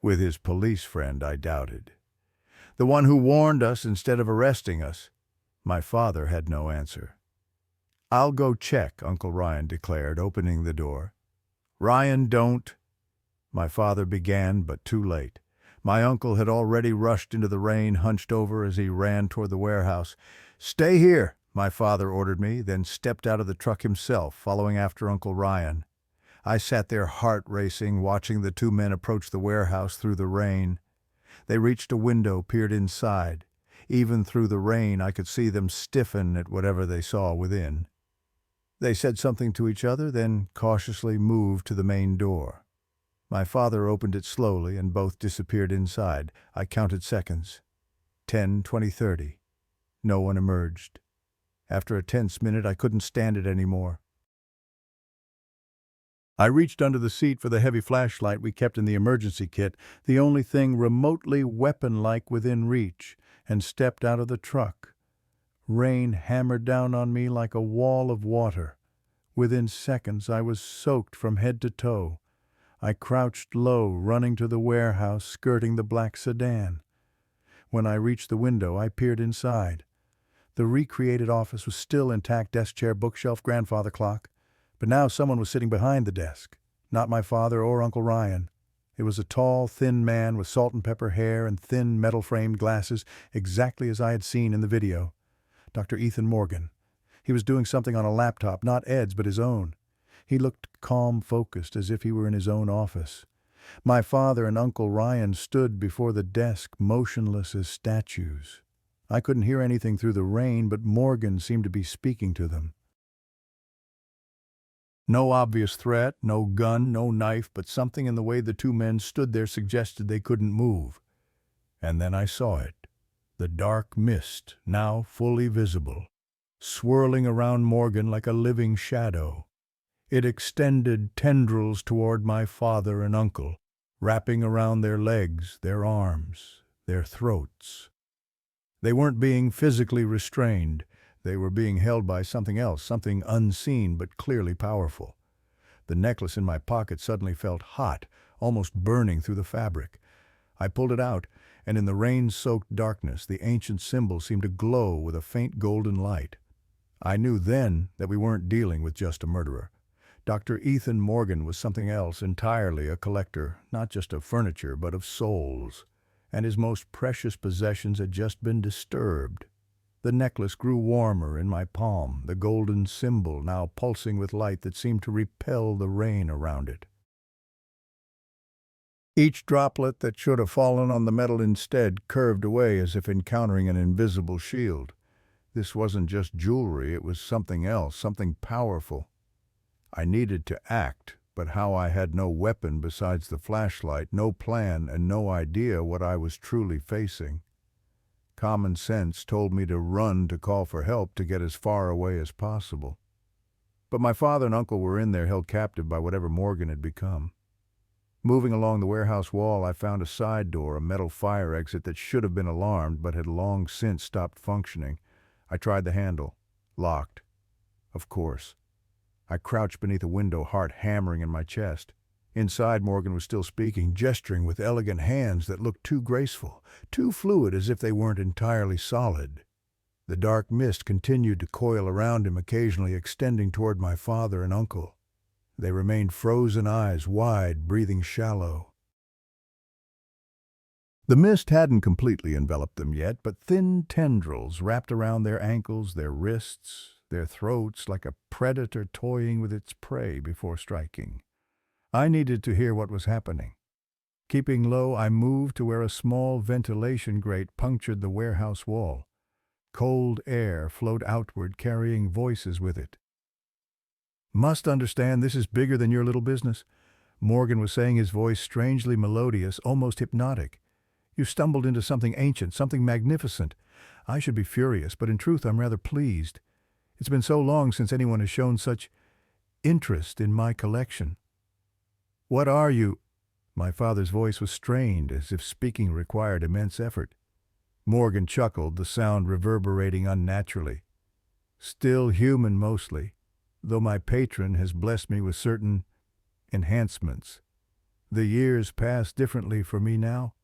"With his police friend, I doubted." "The one who warned us instead of arresting us." My father had no answer. "I'll go check," Uncle Ryan declared, opening the door. "Ryan, don't—" my father began, but too late. My uncle had already rushed into the rain, hunched over as he ran toward the warehouse. "Stay here," my father ordered me, then stepped out of the truck himself, following after Uncle Ryan. I sat there, heart racing, watching the 2 men approach the warehouse through the rain. They reached a window, peered inside. Even through the rain, I could see them stiffen at whatever they saw within. They said something to each other, then cautiously moved to the main door. My father opened it slowly, and both disappeared inside. I counted seconds. 10, 20, 30. No one emerged. After a tense minute, I couldn't stand it anymore. I reached under the seat for the heavy flashlight we kept in the emergency kit, the only thing remotely weapon-like within reach, and stepped out of the truck. Rain hammered down on me like a wall of water. Within seconds, I was soaked from head to toe. I crouched low, running to the warehouse, skirting the black sedan. When I reached the window, I peered inside. The recreated office was still intact: desk, chair, bookshelf, grandfather clock. But now someone was sitting behind the desk. Not my father or Uncle Ryan. It was a tall, thin man with salt and pepper hair and thin, metal-framed glasses, exactly as I had seen in the video. Dr. Ethan Morgan. He was doing something on a laptop, not Ed's, but his own. He looked calm, focused, as if he were in his own office. My father and Uncle Ryan stood before the desk, motionless as statues. I couldn't hear anything through the rain, but Morgan seemed to be speaking to them. No obvious threat, no gun, no knife, but something in the way the two men stood there suggested they couldn't move. And then I saw it. The dark mist, now fully visible, swirling around Morgan like a living shadow. It extended tendrils toward my father and uncle, wrapping around their legs, their arms, their throats. They weren't being physically restrained. They were being held by something else, something unseen but clearly powerful. The necklace in my pocket suddenly felt hot, almost burning through the fabric. I pulled it out, and in the rain-soaked darkness, the ancient symbol seemed to glow with a faint golden light. I knew then that we weren't dealing with just a murderer. Dr. Ethan Morgan was something else entirely, a collector, not just of furniture, but of souls. And his most precious possessions had just been disturbed. The necklace grew warmer in my palm, the golden symbol now pulsing with light that seemed to repel the rain around it. Each droplet that should have fallen on the metal instead curved away as if encountering an invisible shield. This wasn't just jewelry, it was something else, something powerful. I needed to act, but how I had no weapon besides the flashlight, no plan, and no idea what I was truly facing. Common sense told me to run, to call for help, to get as far away as possible. But my father and uncle were in there, held captive by whatever Morgan had become. Moving along the warehouse wall, I found a side door, a metal fire exit that should have been alarmed but had long since stopped functioning. I tried the handle. Locked. Of course. I crouched beneath a window, heart hammering in my chest. Inside, Morgan was still speaking, gesturing with elegant hands that looked too graceful, too fluid, as if they weren't entirely solid. The dark mist continued to coil around him, occasionally extending toward my father and uncle. They remained frozen, eyes wide, breathing shallow. The mist hadn't completely enveloped them yet, but thin tendrils wrapped around their ankles, their wrists, their throats, like a predator toying with its prey before striking. I needed to hear what was happening. Keeping low, I moved to where a small ventilation grate punctured the warehouse wall. Cold air flowed outward, carrying voices with it. "Must understand this is bigger than your little business," Morgan was saying, his voice strangely melodious, almost hypnotic. "You stumbled into something ancient, something magnificent. I should be furious, but in truth I'm rather pleased. It's been so long since anyone has shown such interest in my collection." "What are you?" My father's voice was strained, as if speaking required immense effort. Morgan chuckled, the sound reverberating unnaturally. "Still human mostly, though my patron has blessed me with certain enhancements. The years pass differently for me now.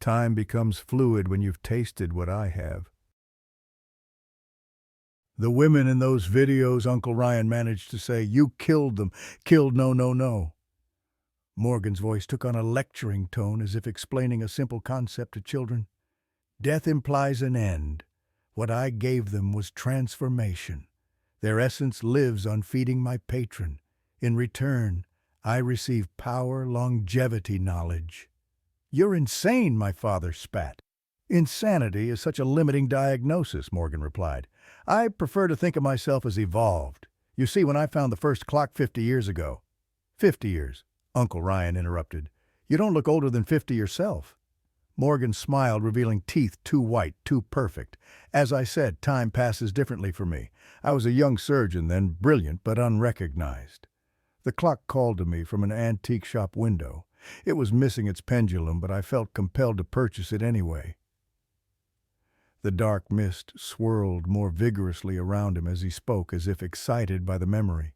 Time becomes fluid when you've tasted what I have." "The women in those videos," Uncle Ryan managed to say, "you killed them. Killed, no. Morgan's voice took on a lecturing tone, as if explaining a simple concept to children. "Death implies an end. What I gave them was transformation. Their essence lives on feeding my patron. In return, I receive power, longevity, knowledge." "You're insane," my father spat. "Insanity is such a limiting diagnosis," Morgan replied. "I prefer to think of myself as evolved. You see, when I found the first clock 50 years ago—" "50 years," Uncle Ryan interrupted. "You don't look older than 50 yourself." Morgan smiled, revealing teeth too white, too perfect. "As I said, time passes differently for me. I was a young surgeon then, brilliant but unrecognized." The clock called to me from an antique shop window. It was missing its pendulum, but I felt compelled to purchase it anyway. The dark mist swirled more vigorously around him as he spoke, as if excited by the memory.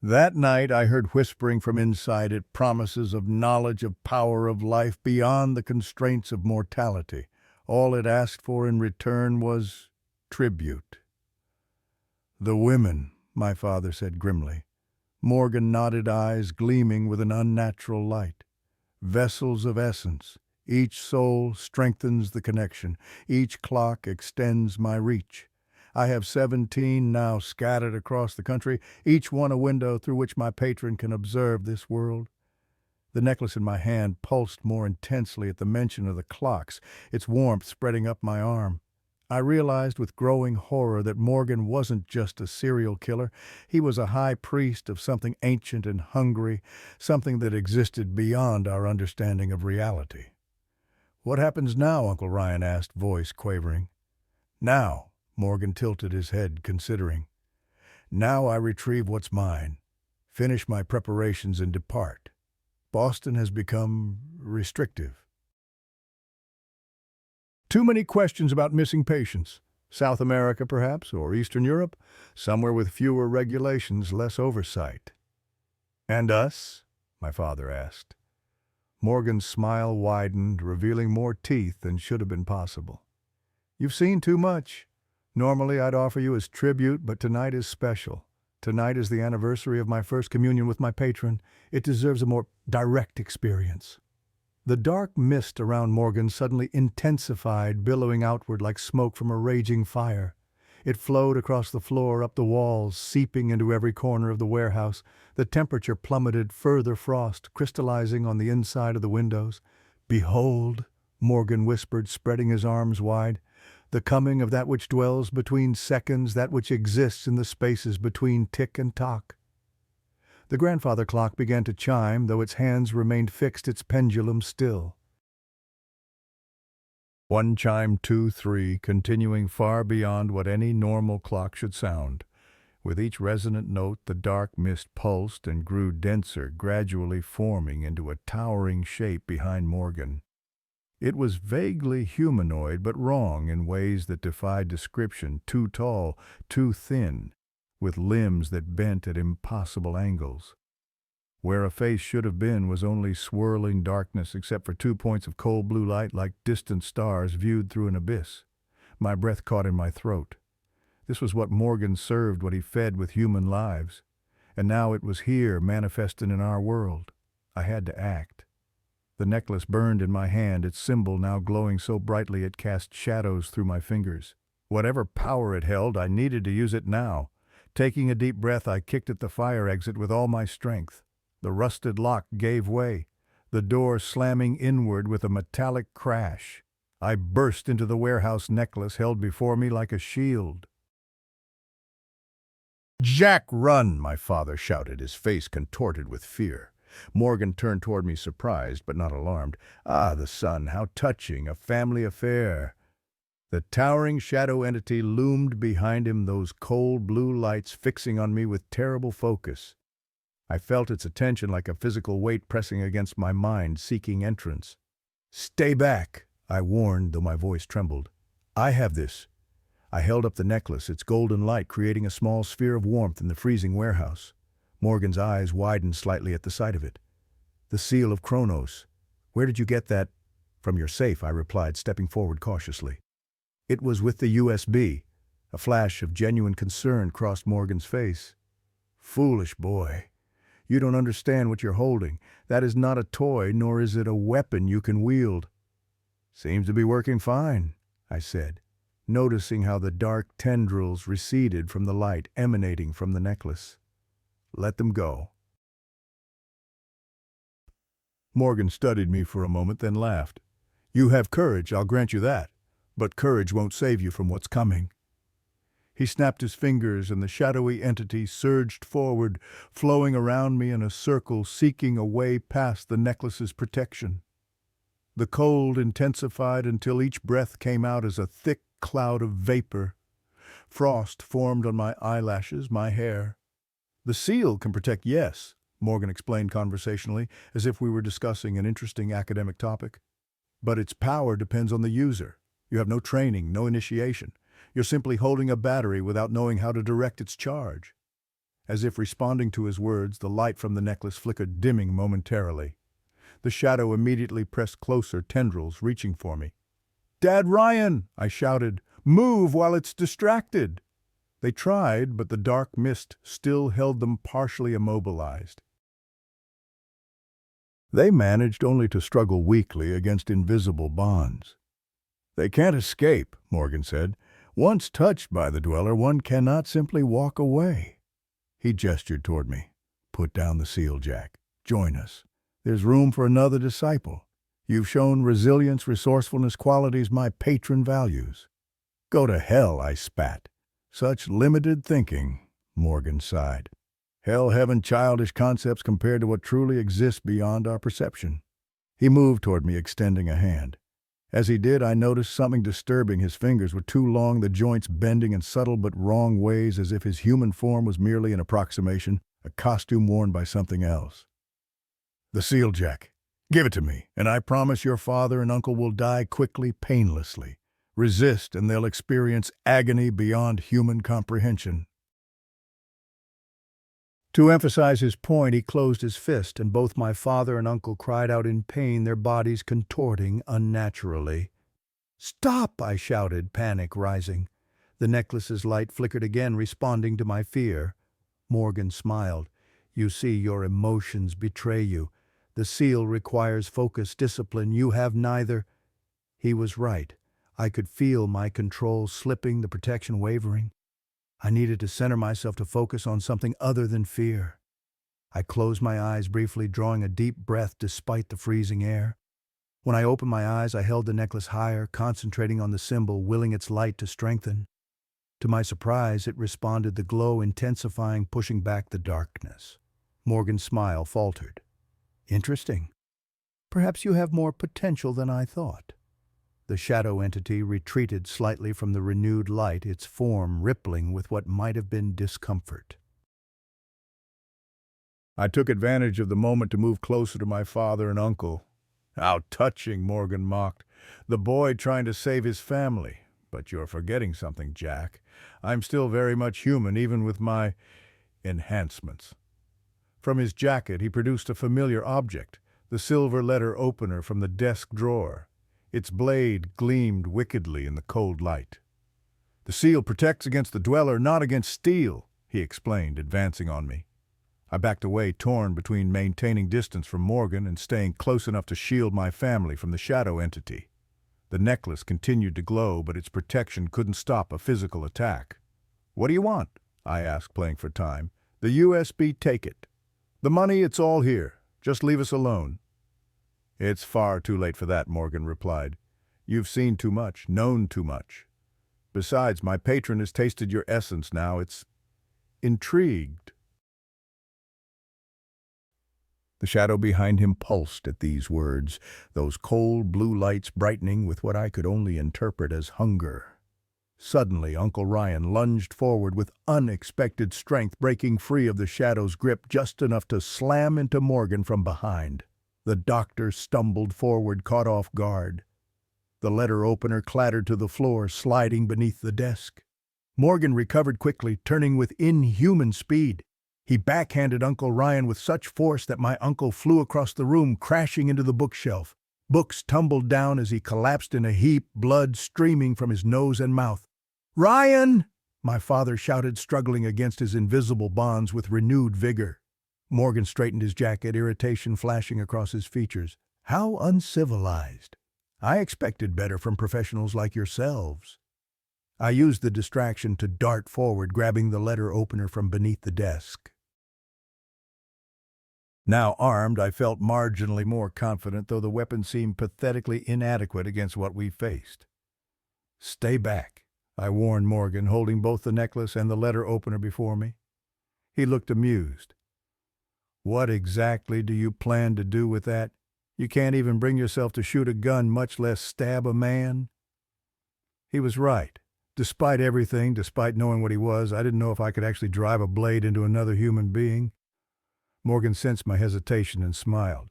That night I heard whispering from inside it promises of knowledge of power of life beyond the constraints of mortality. All it asked for in return was tribute. "The women," my father said grimly. Morgan nodded, eyes gleaming with an unnatural light. "Vessels of essence. Each soul strengthens the connection. Each clock extends my reach. I have 17 now scattered across the country, each one a window through which my patron can observe this world." The necklace in my hand pulsed more intensely at the mention of the clocks, its warmth spreading up my arm. I realized with growing horror that Morgan wasn't just a serial killer. He was a high priest of something ancient and hungry, something that existed beyond our understanding of reality. "What happens now?" Uncle Ryan asked, voice quavering. "Now," Morgan tilted his head, considering. "Now I retrieve what's mine, finish my preparations and depart. Boston has become restrictive. Too many questions about missing patients. South America, perhaps, or Eastern Europe, somewhere with fewer regulations, less oversight." "And us?" my father asked. Morgan's smile widened, revealing more teeth than should have been possible. "You've seen too much. Normally I'd offer you as tribute, but tonight is special. Tonight is the anniversary of my first communion with my patron. It deserves a more direct experience." The dark mist around Morgan suddenly intensified, billowing outward like smoke from a raging fire. It flowed across the floor, up the walls, seeping into every corner of the warehouse. The temperature plummeted, further frost crystallizing on the inside of the windows. "Behold," Morgan whispered, spreading his arms wide, "the coming of that which dwells between seconds, that which exists in the spaces between tick and tock." The grandfather clock began to chime, though its hands remained fixed, its pendulum still. One chime, two, three, continuing far beyond what any normal clock should sound. With each resonant note, the dark mist pulsed and grew denser, gradually forming into a towering shape behind Morgan. It was vaguely humanoid, but wrong in ways that defied description, too tall, too thin, with limbs that bent at impossible angles. Where a face should have been was only swirling darkness except for 2 points of cold blue light like distant stars viewed through an abyss. My breath caught in my throat. This was what Morgan served when he fed with human lives. And now it was here, manifested in our world. I had to act. The necklace burned in my hand, its symbol now glowing so brightly it cast shadows through my fingers. Whatever power it held, I needed to use it now. Taking a deep breath, I kicked at the fire exit with all my strength. The rusted lock gave way, the door slamming inward with a metallic crash. I burst into the warehouse, necklace held before me like a shield. "Jack, run!" my father shouted, his face contorted with fear. Morgan turned toward me, surprised but not alarmed. "Ah, the sun, how touching, a family affair." The towering shadow entity loomed behind him, those cold blue lights fixing on me with terrible focus. I felt its attention like a physical weight pressing against my mind, seeking entrance. "Stay back," I warned, though my voice trembled. "I have this." I held up the necklace, its golden light creating a small sphere of warmth in the freezing warehouse. Morgan's eyes widened slightly at the sight of it. "The seal of Chronos. Where did you get that?" "From your safe," I replied, stepping forward cautiously. "It was with the USB." A flash of genuine concern crossed Morgan's face. "Foolish boy. You don't understand what you're holding. That is not a toy, nor is it a weapon you can wield." "Seems to be working fine," I said, noticing how the dark tendrils receded from the light emanating from the necklace. "Let them go." Morgan studied me for a moment, then laughed. "You have courage, I'll grant you that. But courage won't save you from what's coming." He snapped his fingers, and the shadowy entity surged forward, flowing around me in a circle, seeking a way past the necklace's protection. The cold intensified until each breath came out as a thick cloud of vapor. Frost formed on my eyelashes, my hair. "The seal can protect, yes," Morgan explained conversationally, as if we were discussing an interesting academic topic. "But its power depends on the user. You have no training, no initiation. You're simply holding a battery without knowing how to direct its charge." As if responding to his words, the light from the necklace flickered, dimming momentarily. The shadow immediately pressed closer, tendrils reaching for me. "Dad Ryan!" I shouted. "Move while it's distracted!" They tried, but the dark mist still held them partially immobilized. They managed only to struggle weakly against invisible bonds. "They can't escape," Morgan said. "Once touched by the Dweller, one cannot simply walk away." He gestured toward me. "Put down the seal, Jack. Join us. There's room for another disciple. You've shown resilience, resourcefulness, qualities my patron values." "Go to hell," I spat. "Such limited thinking," Morgan sighed. "Hell, heaven, childish concepts compared to what truly exists beyond our perception." He moved toward me, extending a hand. As he did, I noticed something disturbing. His fingers were too long, the joints bending in subtle but wrong ways, as if his human form was merely an approximation, a costume worn by something else. "The seal, Jack. Give it to me, and I promise your father and uncle will die quickly, painlessly. Resist, and they'll experience agony beyond human comprehension." To emphasize his point, he closed his fist, and both my father and uncle cried out in pain, their bodies contorting unnaturally. "Stop!" I shouted, panic rising. The necklace's light flickered again, responding to my fear. Morgan smiled. "You see, your emotions betray you. The seal requires focus, discipline. You have neither." He was right. I could feel my control slipping, the protection wavering. I needed to center myself, to focus on something other than fear. I closed my eyes briefly, drawing a deep breath despite the freezing air. When I opened my eyes, I held the necklace higher, concentrating on the symbol, willing its light to strengthen. To my surprise, it responded, the glow intensifying, pushing back the darkness. Morgan's smile faltered. "Interesting. Perhaps you have more potential than I thought." The shadow entity retreated slightly from the renewed light, its form rippling with what might have been discomfort. I took advantage of the moment to move closer to my father and uncle. "How touching," Morgan mocked. "The boy trying to save his family. But you're forgetting something, Jack. I'm still very much human, even with my enhancements." From his jacket, he produced a familiar object, the silver letter opener from the desk drawer. Its blade gleamed wickedly in the cold light. "The seal protects against the Dweller, not against steel," he explained, advancing on me. I backed away, torn between maintaining distance from Morgan and staying close enough to shield my family from the shadow entity. The necklace continued to glow, but its protection couldn't stop a physical attack. "What do you want?" I asked, playing for time. "The USB, take it. The money, it's all here. Just leave us alone." "It's far too late for that," Morgan replied. "You've seen too much, known too much. Besides, my patron has tasted your essence now. It's intrigued." The shadow behind him pulsed at these words, those cold blue lights brightening with what I could only interpret as hunger. Suddenly, Uncle Ryan lunged forward with unexpected strength, breaking free of the shadow's grip just enough to slam into Morgan from behind. The doctor stumbled forward, caught off guard. The letter opener clattered to the floor, sliding beneath the desk. Morgan recovered quickly, turning with inhuman speed. He backhanded Uncle Ryan with such force that my uncle flew across the room, crashing into the bookshelf. Books tumbled down as he collapsed in a heap, blood streaming from his nose and mouth. "Ryan!" my father shouted, struggling against his invisible bonds with renewed vigor. Morgan straightened his jacket, irritation flashing across his features. "How uncivilized. I expected better from professionals like yourselves." I used the distraction to dart forward, grabbing the letter opener from beneath the desk. Now armed, I felt marginally more confident, though the weapon seemed pathetically inadequate against what we faced. "Stay back," I warned Morgan, holding both the necklace and the letter opener before me. He looked amused. "What exactly do you plan to do with that? You can't even bring yourself to shoot a gun, much less stab a man." He was right. Despite everything, despite knowing what he was, I didn't know if I could actually drive a blade into another human being. Morgan sensed my hesitation and smiled.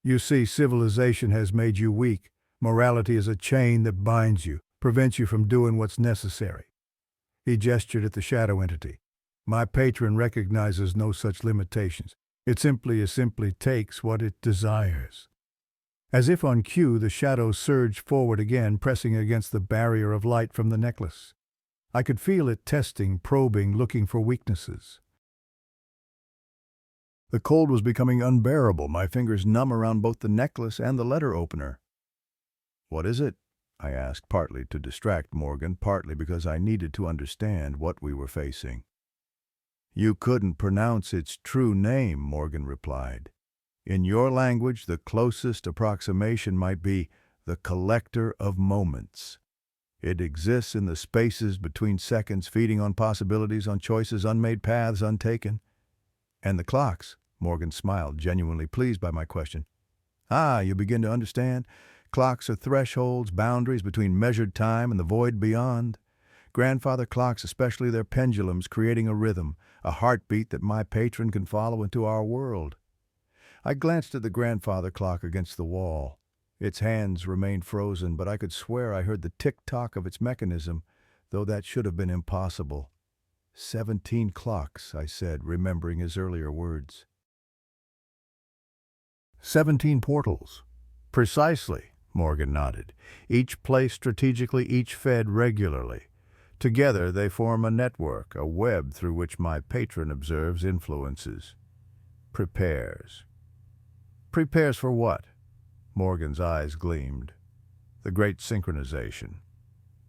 "You see, civilization has made you weak. Morality is a chain that binds you, prevents you from doing what's necessary." He gestured at the shadow entity. My patron recognizes no such limitations. It simply takes what it desires. As if on cue, the shadow surged forward again, pressing against the barrier of light from the necklace. I could feel it testing, probing, looking for weaknesses. The cold was becoming unbearable, my fingers numb around both the necklace and the letter opener. "What is it?" I asked, partly to distract Morgan, partly because I needed to understand what we were facing. "You couldn't pronounce its true name," Morgan replied. "In your language, the closest approximation might be the collector of moments. It exists in the spaces between seconds, feeding on possibilities, on choices, unmade paths untaken." "And the clocks?" Morgan smiled, genuinely pleased by my question. "Ah, you begin to understand? Clocks are thresholds, boundaries between measured time and the void beyond. Grandfather clocks, especially their pendulums, creating a rhythm, a heartbeat that my patron can follow into our world." I glanced at the grandfather clock against the wall. Its hands remained frozen, but I could swear I heard the tick-tock of its mechanism, though that should have been impossible. 17 clocks, I said, remembering his earlier words. 17 portals. Precisely, Morgan nodded. Each placed strategically, each fed regularly. Together they form a network, a web through which my patron observes, influences, prepares. Prepares for what? Morgan's eyes gleamed. The great synchronization.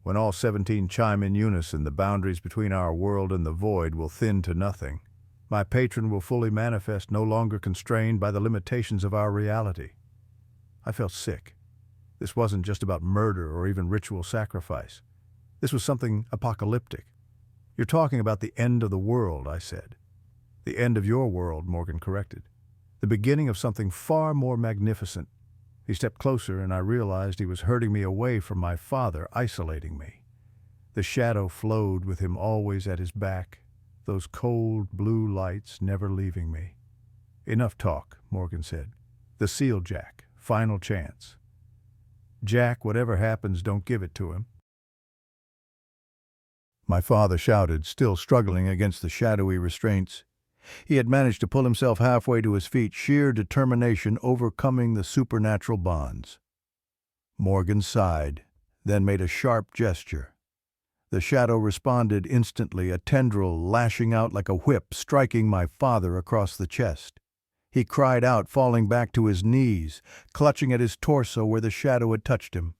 When all 17 chime in unison, the boundaries between our world and the void will thin to nothing. My patron will fully manifest, no longer constrained by the limitations of our reality. I felt sick. This wasn't just about murder or even ritual sacrifice. This was something apocalyptic. "You're talking about the end of the world," I said. "The end of your world," Morgan corrected. "The beginning of something far more magnificent." He stepped closer, and I realized he was herding me away from my father, isolating me. The shadow flowed with him always at his back, those cold blue lights never leaving me. "Enough talk," Morgan said. "The seal, Jack. Final chance. Jack, whatever happens, don't give it to him." My father shouted, still struggling against the shadowy restraints. He had managed to pull himself halfway to his feet, sheer determination overcoming the supernatural bonds. Morgan sighed, then made a sharp gesture. The shadow responded instantly, a tendril lashing out like a whip, striking my father across the chest. He cried out, falling back to his knees, clutching at his torso where the shadow had touched him.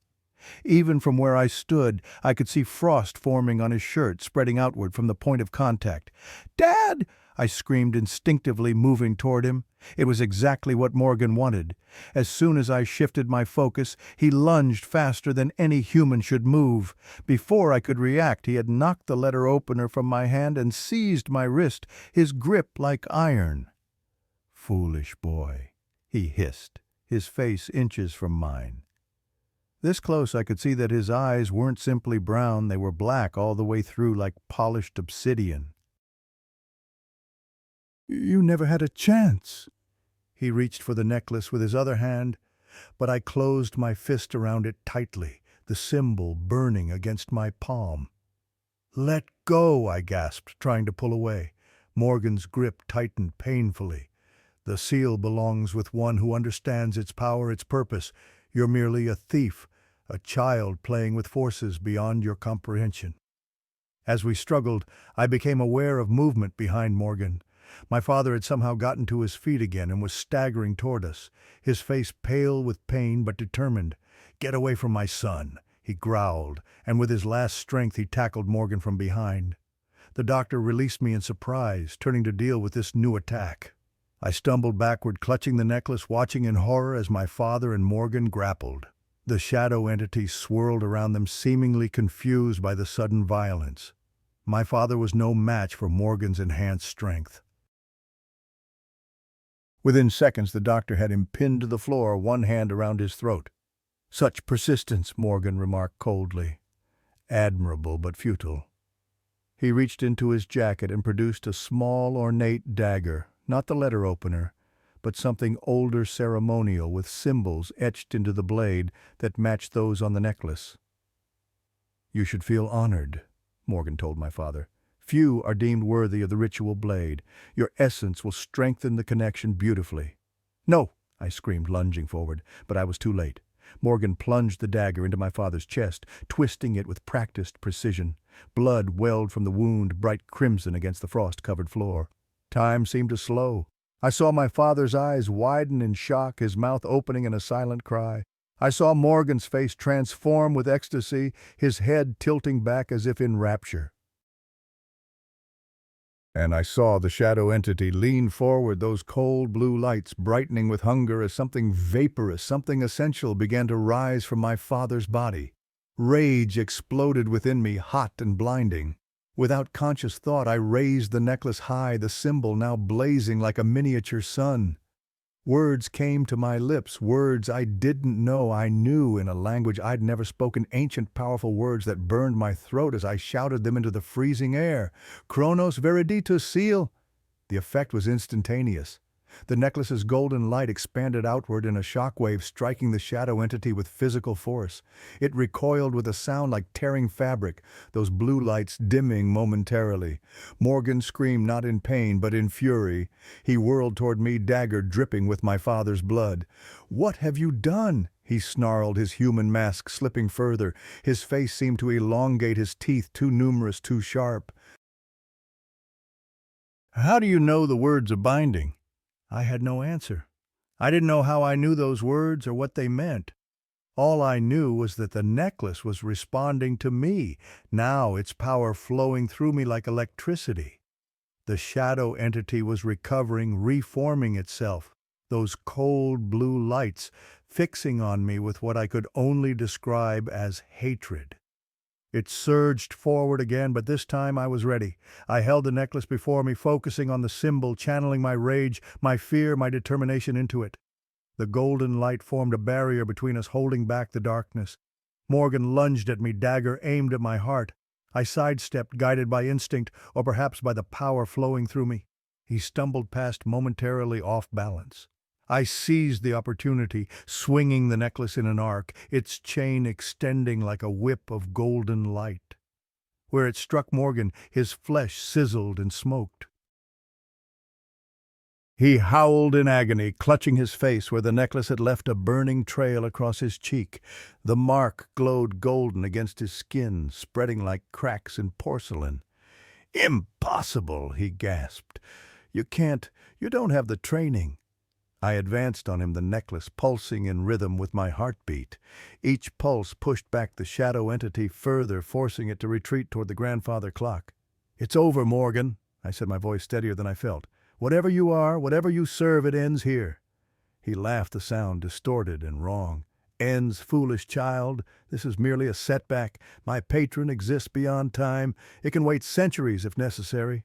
Even from where I stood, I could see frost forming on his shirt, spreading outward from the point of contact. "Dad!" I screamed instinctively, moving toward him. It was exactly what Morgan wanted. As soon as I shifted my focus, he lunged faster than any human should move. Before I could react, he had knocked the letter opener from my hand and seized my wrist, his grip like iron. "Foolish boy," he hissed, his face inches from mine. This close, I could see that his eyes weren't simply brown, they were black all the way through, like polished obsidian. "You never had a chance." He reached for the necklace with his other hand, but I closed my fist around it tightly, the symbol burning against my palm. "Let go," I gasped, trying to pull away. Morgan's grip tightened painfully. "The seal belongs with one who understands its power, its purpose. You're merely a thief, a child playing with forces beyond your comprehension." As we struggled, I became aware of movement behind Morgan. My father had somehow gotten to his feet again and was staggering toward us, his face pale with pain but determined. "Get away from my son," he growled, and with his last strength he tackled Morgan from behind. The doctor released me in surprise, turning to deal with this new attack. I stumbled backward, clutching the necklace, watching in horror as my father and Morgan grappled. The shadow entity swirled around them, seemingly confused by the sudden violence. My father was no match for Morgan's enhanced strength. Within seconds, the doctor had him pinned to the floor, one hand around his throat. "Such persistence," Morgan remarked coldly. "Admirable, but futile." He reached into his jacket and produced a small, ornate dagger, not the letter opener, but something older, ceremonial, with symbols etched into the blade that matched those on the necklace. "You should feel honored," Morgan told my father. Few are deemed worthy of the ritual blade. Your essence will strengthen the connection beautifully." "No!" I screamed, lunging forward, but I was too late. Morgan plunged the dagger into my father's chest, twisting it with practiced precision. Blood welled from the wound, bright crimson against the frost-covered floor. Time seemed to slow. I saw my father's eyes widen in shock, his mouth opening in a silent cry. I saw Morgan's face transform with ecstasy, his head tilting back as if in rapture. And I saw the shadow entity lean forward, those cold blue lights brightening with hunger as something vaporous, something essential began to rise from my father's body. Rage exploded within me, hot and blinding. Without conscious thought, I raised the necklace high, the symbol now blazing like a miniature sun. Words came to my lips, words I didn't know I knew in a language I'd never spoken, ancient powerful words that burned my throat as I shouted them into the freezing air. "Chronos Veriditus Seal!" The effect was instantaneous. The necklace's golden light expanded outward in a shockwave, striking the shadow entity with physical force. It recoiled with a sound like tearing fabric, those blue lights dimming momentarily. Morgan screamed not in pain, but in fury. He whirled toward me, dagger dripping with my father's blood. "What have you done?" he snarled, his human mask slipping further. His face seemed to elongate, his teeth too numerous, too sharp. "How do you know the words are binding?" I had no answer. I didn't know how I knew those words or what they meant. All I knew was that the necklace was responding to me, now its power flowing through me like electricity. The shadow entity was recovering, reforming itself, those cold blue lights fixing on me with what I could only describe as hatred. It surged forward again, but this time I was ready. I held the necklace before me, focusing on the symbol, channeling my rage, my fear, my determination into it. The golden light formed a barrier between us, holding back the darkness. Morgan lunged at me, dagger aimed at my heart. I sidestepped, guided by instinct, or perhaps by the power flowing through me. He stumbled past, momentarily off balance. I seized the opportunity, swinging the necklace in an arc, its chain extending like a whip of golden light. Where it struck Morgan, his flesh sizzled and smoked. He howled in agony, clutching his face where the necklace had left a burning trail across his cheek. The mark glowed golden against his skin, spreading like cracks in porcelain. "Impossible," he gasped. You don't have the training." I advanced on him, the necklace pulsing in rhythm with my heartbeat. Each pulse pushed back the shadow entity further, forcing it to retreat toward the grandfather clock. "It's over, Morgan," I said, my voice steadier than I felt. "Whatever you are, whatever you serve, it ends here." He laughed, the sound distorted and wrong. "Ends, foolish child. This is merely a setback. My patron exists beyond time. It can wait centuries if necessary."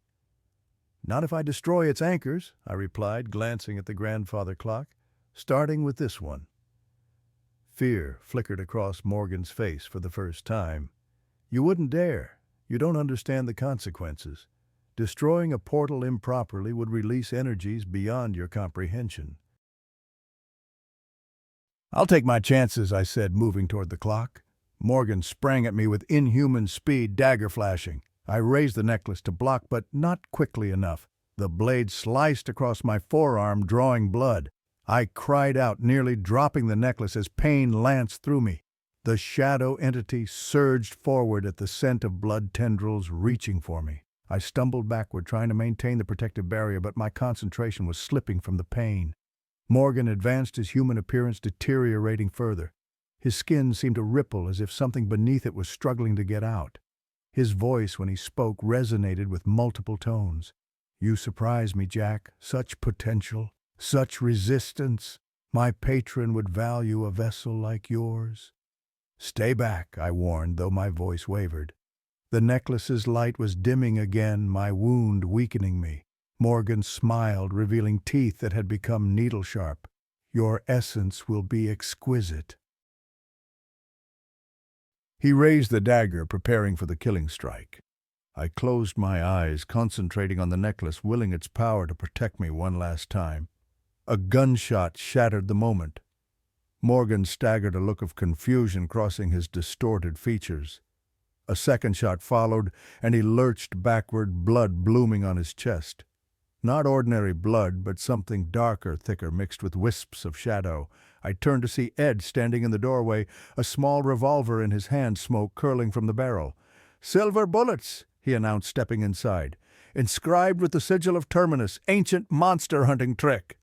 "Not if I destroy its anchors," I replied, glancing at the grandfather clock, "starting with this one." Fear flickered across Morgan's face for the first time. "You wouldn't dare. You don't understand the consequences. Destroying a portal improperly would release energies beyond your comprehension." "I'll take my chances," I said, moving toward the clock. Morgan sprang at me with inhuman speed, dagger flashing. I raised the necklace to block, but not quickly enough. The blade sliced across my forearm, drawing blood. I cried out, nearly dropping the necklace as pain lanced through me. The shadow entity surged forward at the scent of blood tendrils reaching for me. I stumbled backward, trying to maintain the protective barrier, but my concentration was slipping from the pain. Morgan advanced, his human appearance deteriorating further. His skin seemed to ripple as if something beneath it was struggling to get out. His voice, when he spoke, resonated with multiple tones. "You surprise me, Jack. Such potential, such resistance. My patron would value a vessel like yours." "Stay back," I warned, though my voice wavered. The necklace's light was dimming again, my wound weakening me. Morgan smiled, revealing teeth that had become needle-sharp. "Your essence will be exquisite." He raised the dagger, preparing for the killing strike. I closed my eyes, concentrating on the necklace, willing its power to protect me one last time. A gunshot shattered the moment. Morgan staggered, a look of confusion crossing his distorted features. A second shot followed, and he lurched backward, blood blooming on his chest. Not ordinary blood, but something darker, thicker, mixed with wisps of shadow. I turned to see Ed standing in the doorway, a small revolver in his hand, smoke curling from the barrel. "Silver bullets," he announced, stepping inside. "Inscribed with the sigil of Terminus, ancient monster-hunting trick."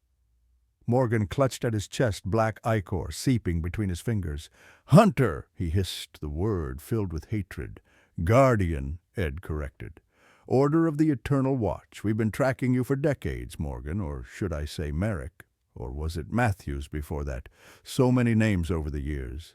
Morgan clutched at his chest, black ichor seeping between his fingers. "Hunter," he hissed the word, filled with hatred. "Guardian," Ed corrected. "Order of the Eternal Watch. We've been tracking you for decades, Morgan, or should I say Merrick? Or was it Matthews before that? So many names over the years."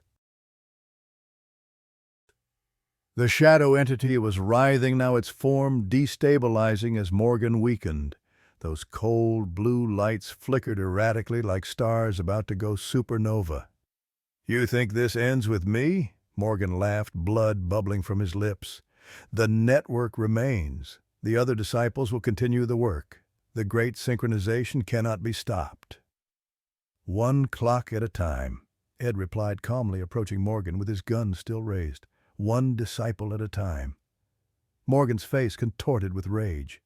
The shadow entity was writhing now, its form destabilizing as Morgan weakened. Those cold blue lights flickered erratically like stars about to go supernova. "You think this ends with me?" Morgan laughed, blood bubbling from his lips. "The network remains. The other disciples will continue the work. The great synchronization cannot be stopped." "One clock at a time," Ed replied calmly, approaching Morgan with his gun still raised. "One disciple at a time." Morgan's face contorted with rage.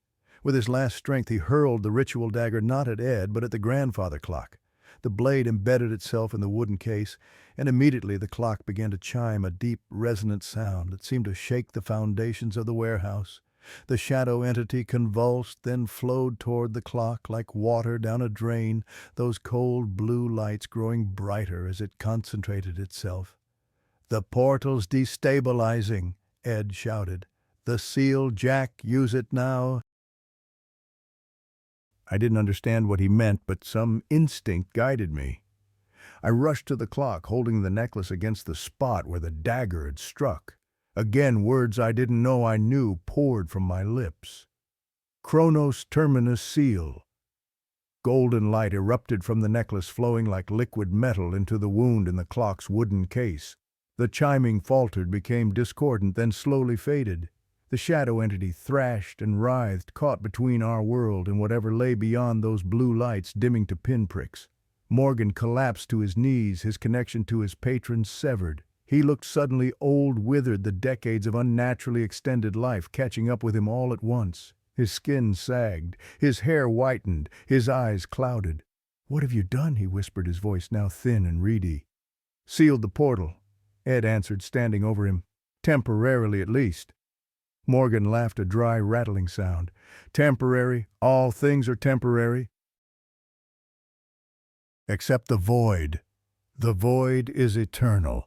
With his last strength, he hurled the ritual dagger not at Ed, but at the grandfather clock. The blade embedded itself in the wooden case, and immediately the clock began to chime, a deep, resonant sound that seemed to shake the foundations of the warehouse. The shadow entity convulsed, then flowed toward the clock like water down a drain, those cold blue lights growing brighter as it concentrated itself. "The portal's destabilizing," Ed shouted. "The seal, Jack, use it now." I didn't understand what he meant, but some instinct guided me. I rushed to the clock, holding the necklace against the spot where the dagger had struck. Again, words I didn't know I knew poured from my lips. "Chronos Terminus seal." Golden light erupted from the necklace, flowing like liquid metal into the wound in the clock's wooden case. The chiming faltered, became discordant, then slowly faded. The shadow entity thrashed and writhed, caught between our world and whatever lay beyond those blue lights, dimming to pinpricks. Morgan collapsed to his knees, his connection to his patron severed. He looked suddenly old, withered, the decades of unnaturally extended life catching up with him all at once. His skin sagged, his hair whitened, his eyes clouded. "What have you done?" he whispered, his voice now thin and reedy. "Sealed the portal," Ed answered, standing over him. "Temporarily, at least." Morgan laughed, a dry, rattling sound. "Temporary. All things are temporary. Except the void. The void is eternal."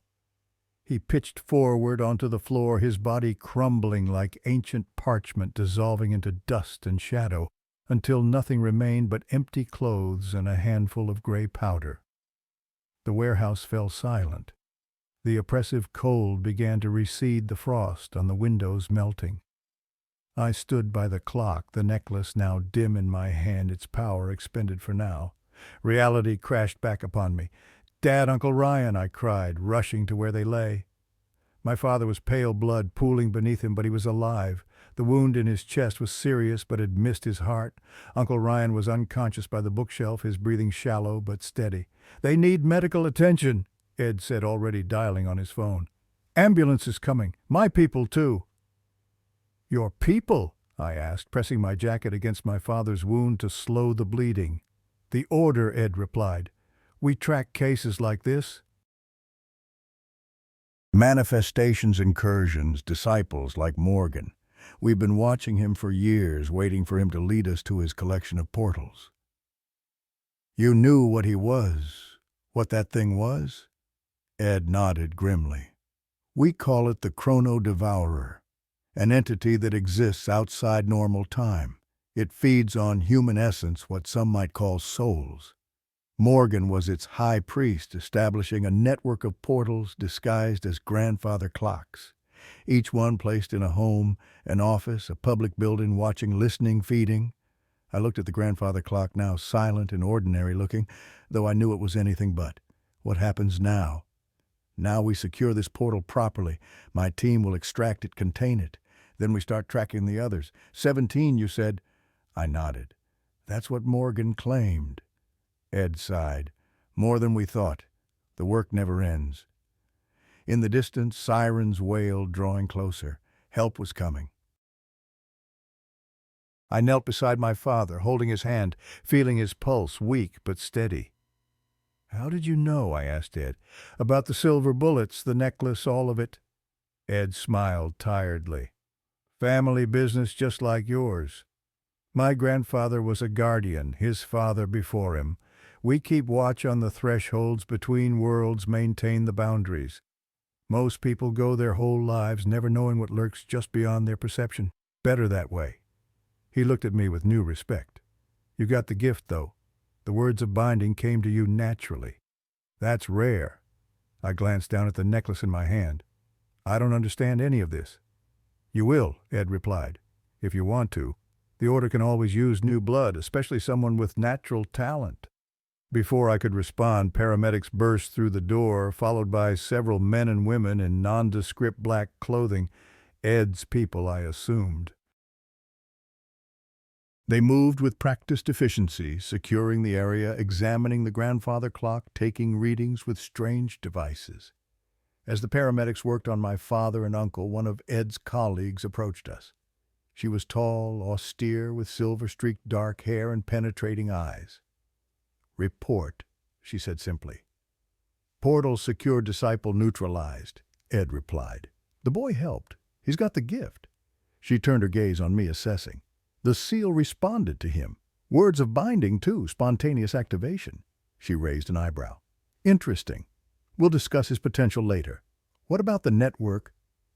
He pitched forward onto the floor, his body crumbling like ancient parchment, dissolving into dust and shadow, until nothing remained but empty clothes and a handful of gray powder. The warehouse fell silent. The oppressive cold began to recede, the frost on the windows melting. I stood by the clock, the necklace now dim in my hand, its power expended for now. Reality crashed back upon me. "Dad, Uncle Ryan," I cried, rushing to where they lay. My father was pale blood pooling beneath him, but he was alive. The wound in his chest was serious, but had missed his heart. Uncle Ryan was unconscious by the bookshelf, his breathing shallow but steady. "They need medical attention," Ed said, already dialing on his phone. "Ambulance is coming. My people, too." "Your people?" I asked, pressing my jacket against my father's wound to slow the bleeding. "The order," Ed replied. "We track cases like this." Manifestations, incursions, disciples like Morgan. We've been watching him for years, waiting for him to lead us to his collection of portals. "You knew what he was, what that thing was?" Ed nodded grimly. "We call it the Chrono-Devourer, an entity that exists outside normal time. It feeds on human essence, what some might call souls. Morgan was its high priest, establishing a network of portals disguised as grandfather clocks, each one placed in a home, an office, a public building, watching, listening, feeding. I looked at the grandfather clock, now silent and ordinary looking, though I knew it was anything but. What happens now? Now we secure this portal properly. My team will extract it, contain it. Then we start tracking the others. 17, you said. I nodded. That's what Morgan claimed. Ed sighed. More than we thought. The work never ends. In the distance, sirens wailed, drawing closer. Help was coming. I knelt beside my father, holding his hand, feeling his pulse, weak but steady. "How did you know?" I asked Ed. "About the silver bullets, the necklace, all of it?" Ed smiled tiredly. "Family business just like yours. My grandfather was a guardian, his father before him. We keep watch on the thresholds between worlds, maintain the boundaries. Most people go their whole lives never knowing what lurks just beyond their perception. Better that way." He looked at me with new respect. "You got the gift, though. The words of binding came to you naturally. That's rare." I glanced down at the necklace in my hand. "I don't understand any of this." "You will," Ed replied, "if you want to. The Order can always use new blood, especially someone with natural talent." Before I could respond, paramedics burst through the door, followed by several men and women in nondescript black clothing. Ed's people, I assumed. They moved with practiced efficiency, securing the area, examining the grandfather clock, taking readings with strange devices. As the paramedics worked on my father and uncle, one of Ed's colleagues approached us. She was tall, austere, with silver-streaked dark hair and penetrating eyes. "Report," she said simply. "Portal secure, disciple neutralized," Ed replied. "The boy helped. He's got the gift." She turned her gaze on me, assessing. "The seal responded to him. Words of binding, too, spontaneous activation." She raised an eyebrow. "Interesting. We'll discuss his potential later. What about the network?"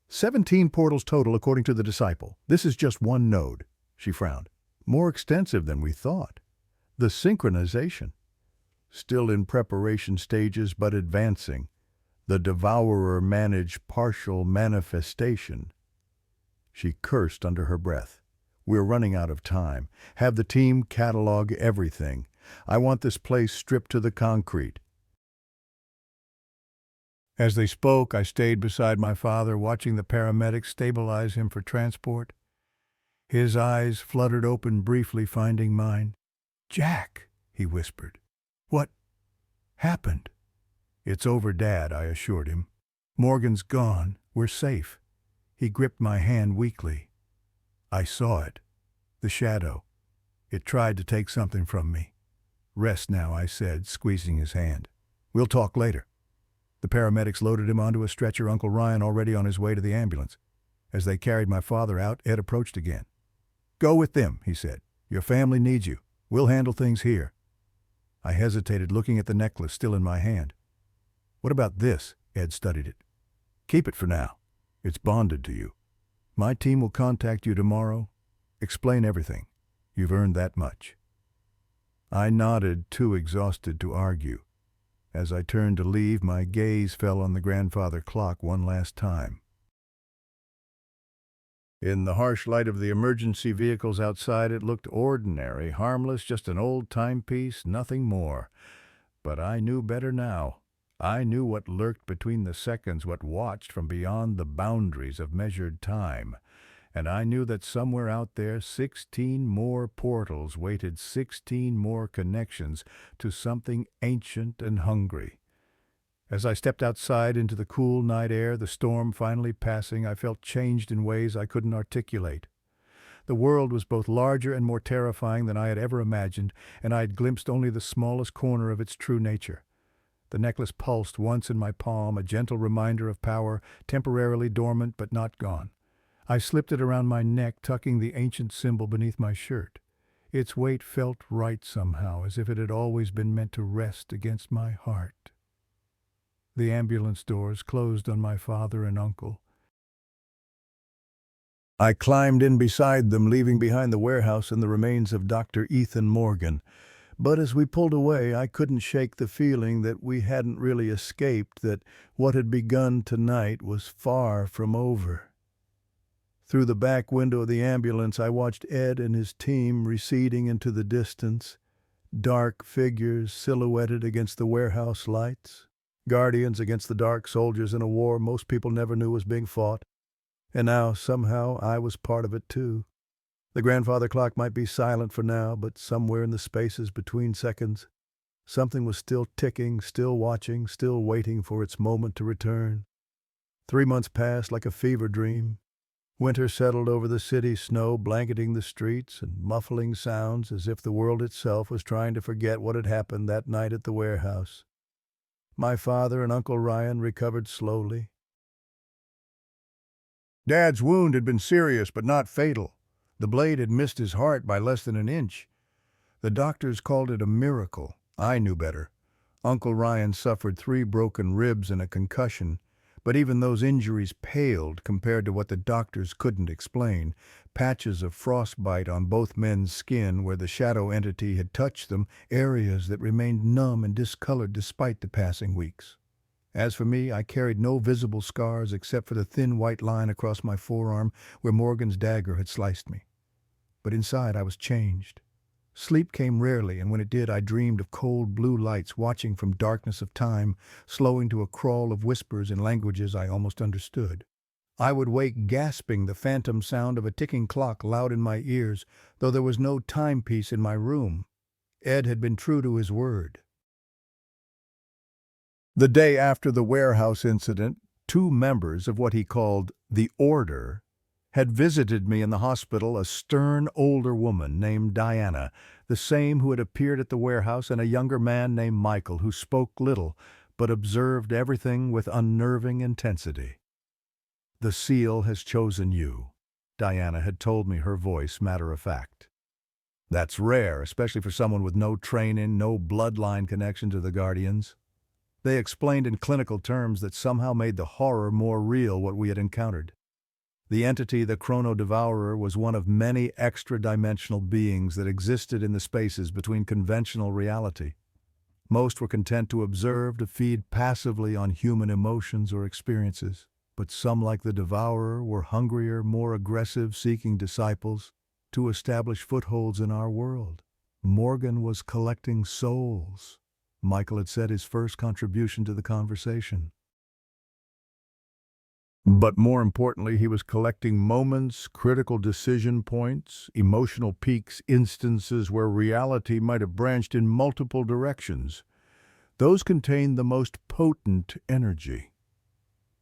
17 portals total, according to the disciple. This is just one node." She frowned. "More extensive than we thought. The synchronization. Still in preparation stages, but advancing. The Devourer managed partial manifestation." She cursed under her breath. "We're running out of time. Have the team catalog everything. I want this place stripped to the concrete." As they spoke, I stayed beside my father, watching the paramedics stabilize him for transport. His eyes fluttered open briefly, finding mine. "Jack," he whispered. "What happened?" "It's over, Dad," I assured him. "Morgan's gone. We're safe." He gripped my hand weakly. I saw it. The shadow. It tried to take something from me. "Rest now," I said, squeezing his hand. "We'll talk later." The paramedics loaded him onto a stretcher, Uncle Ryan already on his way to the ambulance. As they carried my father out, Ed approached again. "Go with them," he said. "Your family needs you. We'll handle things here." I hesitated, looking at the necklace still in my hand. "What about this?" Ed studied it. "Keep it for now. It's bonded to you. My team will contact you tomorrow. Explain everything. You've earned that much." I nodded, too exhausted to argue. As I turned to leave, my gaze fell on the grandfather clock one last time. In the harsh light of the emergency vehicles outside, it looked ordinary, harmless, just an old timepiece, nothing more. But I knew better now. I knew what lurked between the seconds, what watched from beyond the boundaries of measured time. And I knew that somewhere out there 16 more portals waited, 16 more connections to something ancient and hungry. As I stepped outside into the cool night air, the storm finally passing, I felt changed in ways I couldn't articulate. The world was both larger and more terrifying than I had ever imagined, and I had glimpsed only the smallest corner of its true nature. The necklace pulsed once in my palm, a gentle reminder of power, temporarily dormant but not gone. I slipped it around my neck, tucking the ancient symbol beneath my shirt. Its weight felt right somehow, as if it had always been meant to rest against my heart. The ambulance doors closed on my father and uncle. I climbed in beside them, leaving behind the warehouse and the remains of Dr. Ethan Morgan. But as we pulled away, I couldn't shake the feeling that we hadn't really escaped, that what had begun tonight was far from over. Through the back window of the ambulance, I watched Ed and his team receding into the distance, dark figures silhouetted against the warehouse lights, guardians against the dark soldiers in a war most people never knew was being fought. And now, somehow, I was part of it too. The grandfather clock might be silent for now, but somewhere in the spaces between seconds, something was still ticking, still watching, still waiting for its moment to return. 3 months passed like a fever dream. Winter settled over the city, snow blanketing the streets and muffling sounds as if the world itself was trying to forget what had happened that night at the warehouse. My father and Uncle Ryan recovered slowly. Dad's wound had been serious but not fatal. The blade had missed his heart by less than an inch. The doctors called it a miracle. I knew better. Uncle Ryan suffered 3 broken ribs and a concussion, but even those injuries paled compared to what the doctors couldn't explain. Patches of frostbite on both men's skin where the shadow entity had touched them, areas that remained numb and discolored despite the passing weeks. As for me, I carried no visible scars except for the thin white line across my forearm where Morgan's dagger had sliced me. But inside I was changed. Sleep came rarely, and when it did, I dreamed of cold blue lights watching from darkness of time, slowing to a crawl of whispers in languages I almost understood. I would wake gasping, the phantom sound of a ticking clock loud in my ears, though there was no timepiece in my room. Ed had been true to his word. The day after the warehouse incident, 2 members of what he called the Order had visited me in the hospital, a stern older woman named Diana, the same who had appeared at the warehouse, and a younger man named Michael who spoke little but observed everything with unnerving intensity. "The seal has chosen you," Diana had told me, her voice matter of fact. "That's rare, especially for someone with no training, no bloodline connection to the Guardians." They explained in clinical terms that somehow made the horror more real what we had encountered. The entity, the Chrono-Devourer, was one of many extra-dimensional beings that existed in the spaces between conventional reality. Most were content to observe, to feed passively on human emotions or experiences. But some, like the Devourer, were hungrier, more aggressive, seeking disciples to establish footholds in our world. Morgan was collecting souls. Michael had said, his first contribution to the conversation. But more importantly, he was collecting moments, critical decision points, emotional peaks, instances where reality might have branched in multiple directions. Those contained the most potent energy.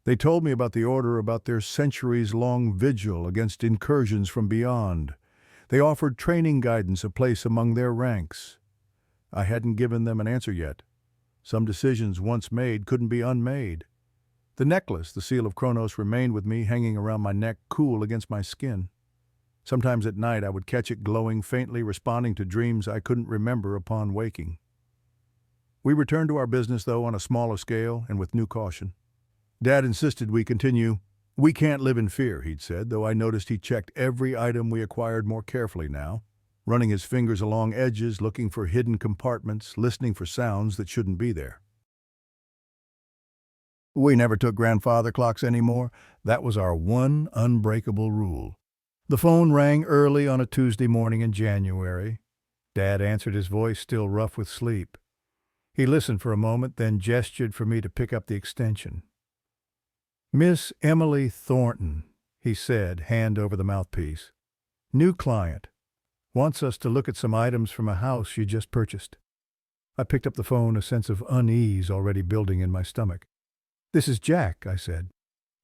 They told me about the Order, about their centuries-long vigil against incursions from beyond. They offered training guidance, a place among their ranks. I hadn't given them an answer yet. Some decisions once made couldn't be unmade. The necklace, the seal of Kronos, remained with me, hanging around my neck, cool against my skin. Sometimes at night I would catch it glowing faintly, responding to dreams I couldn't remember upon waking. We returned to our business, though, on a smaller scale and with new caution. Dad insisted we continue. "We can't live in fear," he'd said, though I noticed he checked every item we acquired more carefully now, running his fingers along edges, looking for hidden compartments, listening for sounds that shouldn't be there. We never took grandfather clocks anymore. That was our one unbreakable rule. The phone rang early on a Tuesday morning in January. Dad answered, his voice still rough with sleep. He listened for a moment, then gestured for me to pick up the extension. "Miss Emily Thornton," he said, hand over the mouthpiece. "New client. Wants us to look at some items from a house she just purchased." I picked up the phone, a sense of unease already building in my stomach. "This is Jack," I said.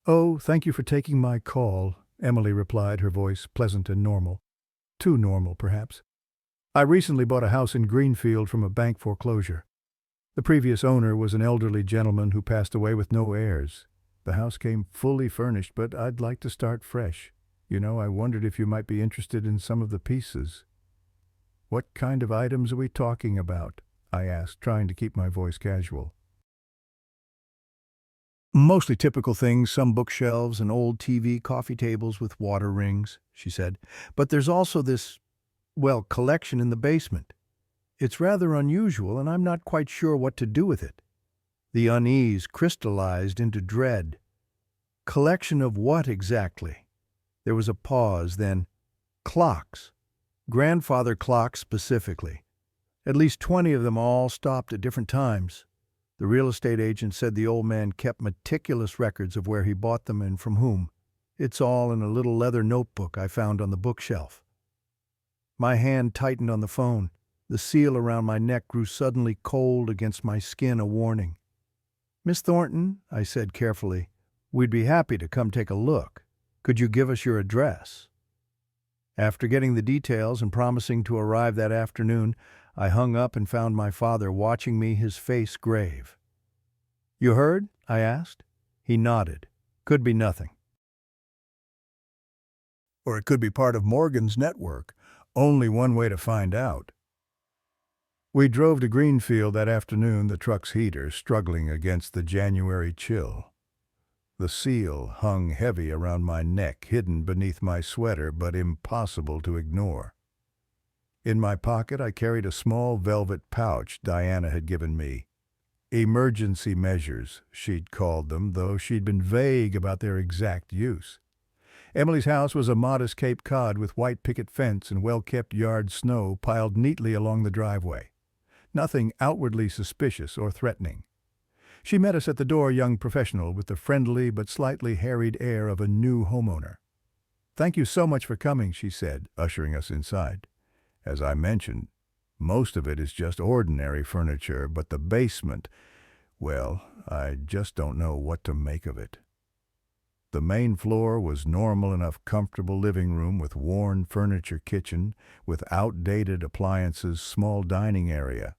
"Oh, thank you for taking my call," Emily replied, her voice pleasant and normal. Too normal, perhaps. "I recently bought a house in Greenfield from a bank foreclosure. The previous owner was an elderly gentleman who passed away with no heirs. The house came fully furnished, but I'd like to start fresh. I wondered if you might be interested in some of the pieces." "What kind of items are we talking about?" I asked, trying to keep my voice casual. "Mostly typical things, some bookshelves, an old TV, coffee tables with water rings," she said. "But there's also this, collection in the basement. It's rather unusual, and I'm not quite sure what to do with it." The unease crystallized into dread. "Collection of what exactly?" There was a pause, then, "Clocks. Grandfather clocks specifically. At least 20 of them, all stopped at different times. The real estate agent said the old man kept meticulous records of where he bought them and from whom. It's all in a little leather notebook I found on the bookshelf." My hand tightened on the phone. The seal around my neck grew suddenly cold against my skin, a warning. "Miss Thornton," I said carefully, We'd be happy to come take a look. Could you give us your address?" After getting the details and promising to arrive that afternoon, I hung up and found my father watching me, his face grave. "You heard?" I asked. He nodded. "Could be nothing. Or it could be part of Morgan's network. Only one way to find out." We drove to Greenfield that afternoon, the truck's heater struggling against the January chill. The seal hung heavy around my neck, hidden beneath my sweater, but impossible to ignore. In my pocket, I carried a small velvet pouch Diana had given me. Emergency measures, she'd called them, though she'd been vague about their exact use. Emily's house was a modest Cape Cod with white picket fence and well-kept yard snow piled neatly along the driveway. Nothing outwardly suspicious or threatening. She met us at the door, a young professional with the friendly but slightly harried air of a new homeowner. "Thank you so much for coming," she said, ushering us inside. As I mentioned, most of it is just ordinary furniture, but the basement, well, I just don't know what to make of it. The main floor was normal enough comfortable living room with worn furniture kitchen, with outdated appliances, small dining area.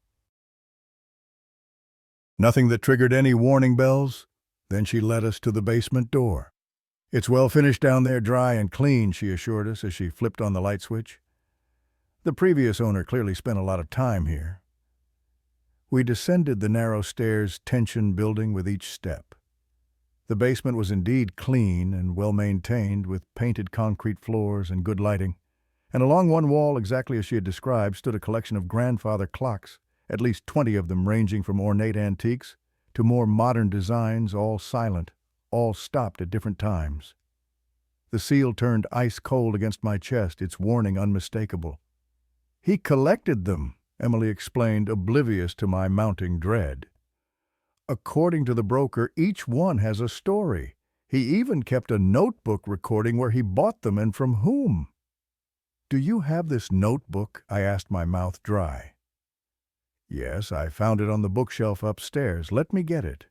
Nothing that triggered any warning bells? Then she led us to the basement door. "It's well finished down there, dry and clean," she assured us as she flipped on the light switch. The previous owner clearly spent a lot of time here. We descended the narrow stairs, tension building with each step. The basement was indeed clean and well-maintained, with painted concrete floors and good lighting. And along one wall, exactly as she had described, stood a collection of grandfather clocks, at least 20 of them ranging from ornate antiques to more modern designs, all silent, all stopped at different times. The seal turned ice-cold against my chest, its warning unmistakable. "He collected them," Emily explained, oblivious to my mounting dread. "According to the broker, each one has a story. He even kept a notebook recording where he bought them and from whom." "Do you have this notebook?" I asked, my mouth dry. "Yes, I found it on the bookshelf upstairs. Let me get it."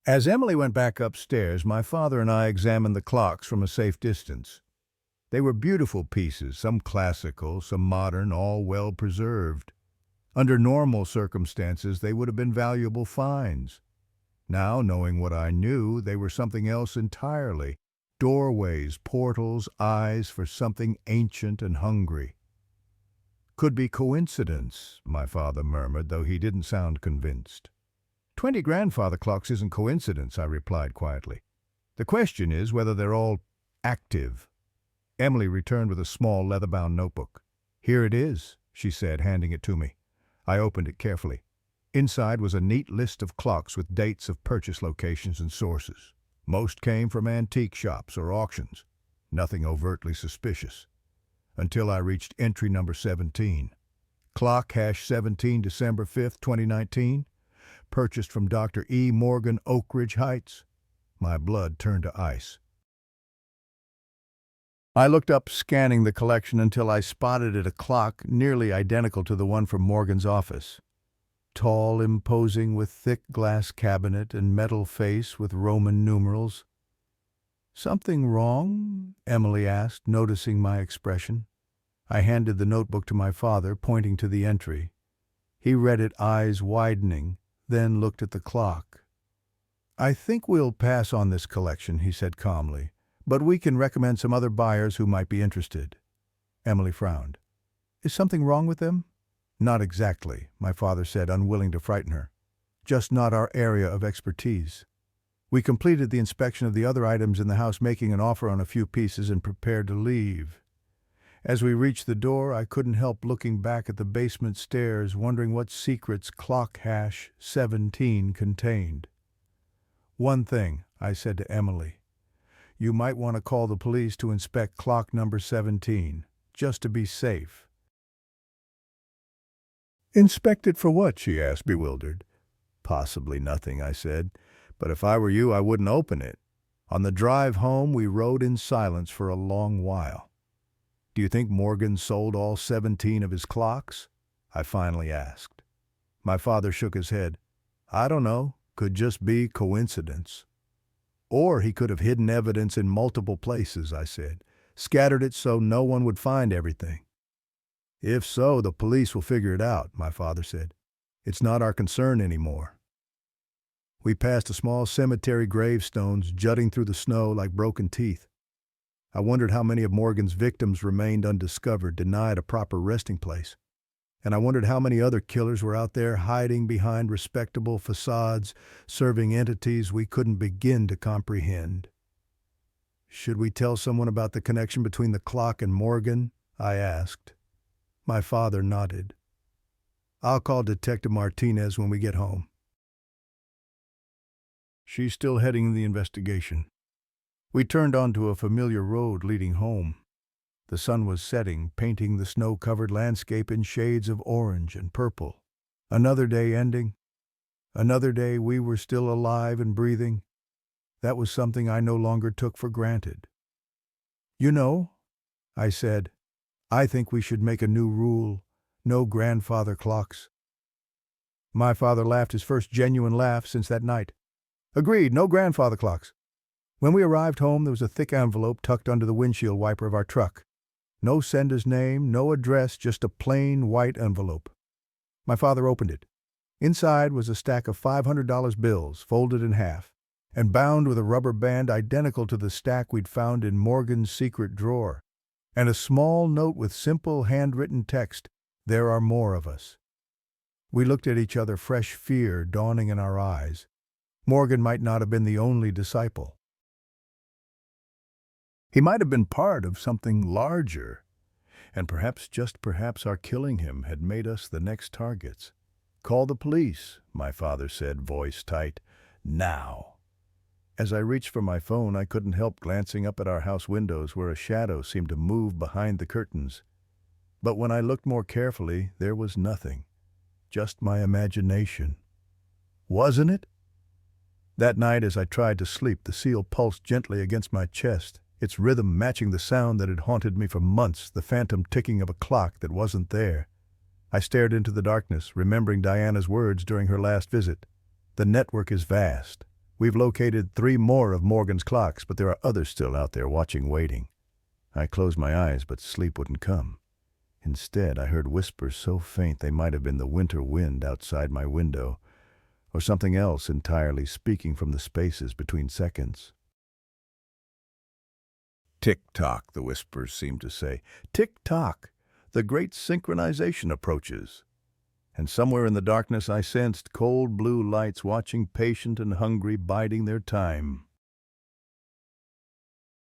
As Emily went back upstairs, my father and I examined the clocks from a safe distance. They were beautiful pieces, some classical, some modern, all well preserved. Under normal circumstances, they would have been valuable finds. Now, knowing what I knew, they were something else entirely. Doorways, portals, eyes for something ancient and hungry. "Could be coincidence," my father murmured, though he didn't sound convinced. 20 grandfather clocks isn't coincidence," I replied quietly. "The question is whether they're all active." Emily returned with a small leather-bound notebook. "Here it is," she said, handing it to me. I opened it carefully. Inside was a neat list of clocks with dates of purchase locations and sources. Most came from antique shops or auctions. Nothing overtly suspicious. Until I reached entry number 17. Clock #17, December 5th, 2019. Purchased from Dr. E. Morgan, Oak Ridge Heights. My blood turned to ice. I looked up, scanning the collection, until I spotted a clock nearly identical to the one from Morgan's office. Tall, imposing, with thick glass cabinet and metal face with Roman numerals. "Something wrong?" Emily asked, noticing my expression. I handed the notebook to my father, pointing to the entry. He read it, eyes widening, then looked at the clock. "I think we'll pass on this collection," he said calmly, "but we can recommend some other buyers who might be interested." Emily frowned. "Is something wrong with them?" "Not exactly," my father said, unwilling to frighten her. "Just not our area of expertise." We completed the inspection of the other items in the house, making an offer on a few pieces, and prepared to leave. As we reached the door, I couldn't help looking back at the basement stairs, wondering what secrets clock #17 contained. "One thing," I said to Emily. "You might want to call the police to inspect clock number 17, just to be safe." "Inspect it for what?" she asked, bewildered. "Possibly nothing," I said. "But if I were you, I wouldn't open it." On the drive home, we rode in silence for a long while. "Do you think Morgan sold all 17 of his clocks?" I finally asked. My father shook his head. "I don't know. could just be coincidence. Or he could have hidden evidence in multiple places, I said, scattered it so no one would find everything. If so, the police will figure it out, my father said. It's not our concern anymore. We passed a small cemetery gravestones jutting through the snow like broken teeth. I wondered how many of Morgan's victims remained undiscovered, denied a proper resting place. And I wondered how many other killers were out there hiding behind respectable facades, serving entities we couldn't begin to comprehend. Should we tell someone about the connection between the clock and Morgan? I asked. My father nodded. I'll call Detective Martinez when we get home. She's still heading the investigation. We turned onto a familiar road leading home. The sun was setting, painting the snow-covered landscape in shades of orange and purple. Another day ending. Another day we were still alive and breathing. That was something I no longer took for granted. You know, I said, I think we should make a new rule. No grandfather clocks. My father laughed his first genuine laugh since that night. Agreed, no grandfather clocks. When we arrived home, there was a thick envelope tucked under the windshield wiper of our truck. No sender's name, no address, just a plain white envelope. My father opened it. Inside was a stack of $500 bills, folded in half, and bound with a rubber band identical to the stack we'd found in Morgan's secret drawer, and a small note with simple handwritten text, "There are more of us." We looked at each other, fresh fear dawning in our eyes. Morgan might not have been the only disciple. He might have been part of something larger, and perhaps, just perhaps, our killing him had made us the next targets. Call the police, my father said, voice tight. Now. As I reached for my phone, I couldn't help glancing up at our house windows where a shadow seemed to move behind the curtains. But when I looked more carefully, there was nothing. Just my imagination. Wasn't it? That night, as I tried to sleep, the seal pulsed gently against my chest, its rhythm matching the sound that had haunted me for months, the phantom ticking of a clock that wasn't there. I stared into the darkness, remembering Diana's words during her last visit. The network is vast. We've located 3 more of Morgan's clocks, but there are others still out there watching, waiting. I closed my eyes, but sleep wouldn't come. Instead, I heard whispers so faint they might have been the winter wind outside my window, or something else entirely speaking from the spaces between seconds. Tick-tock, the whispers seemed to say. Tick-tock, the great synchronization approaches. And somewhere in the darkness I sensed cold blue lights watching, patient and hungry, biding their time.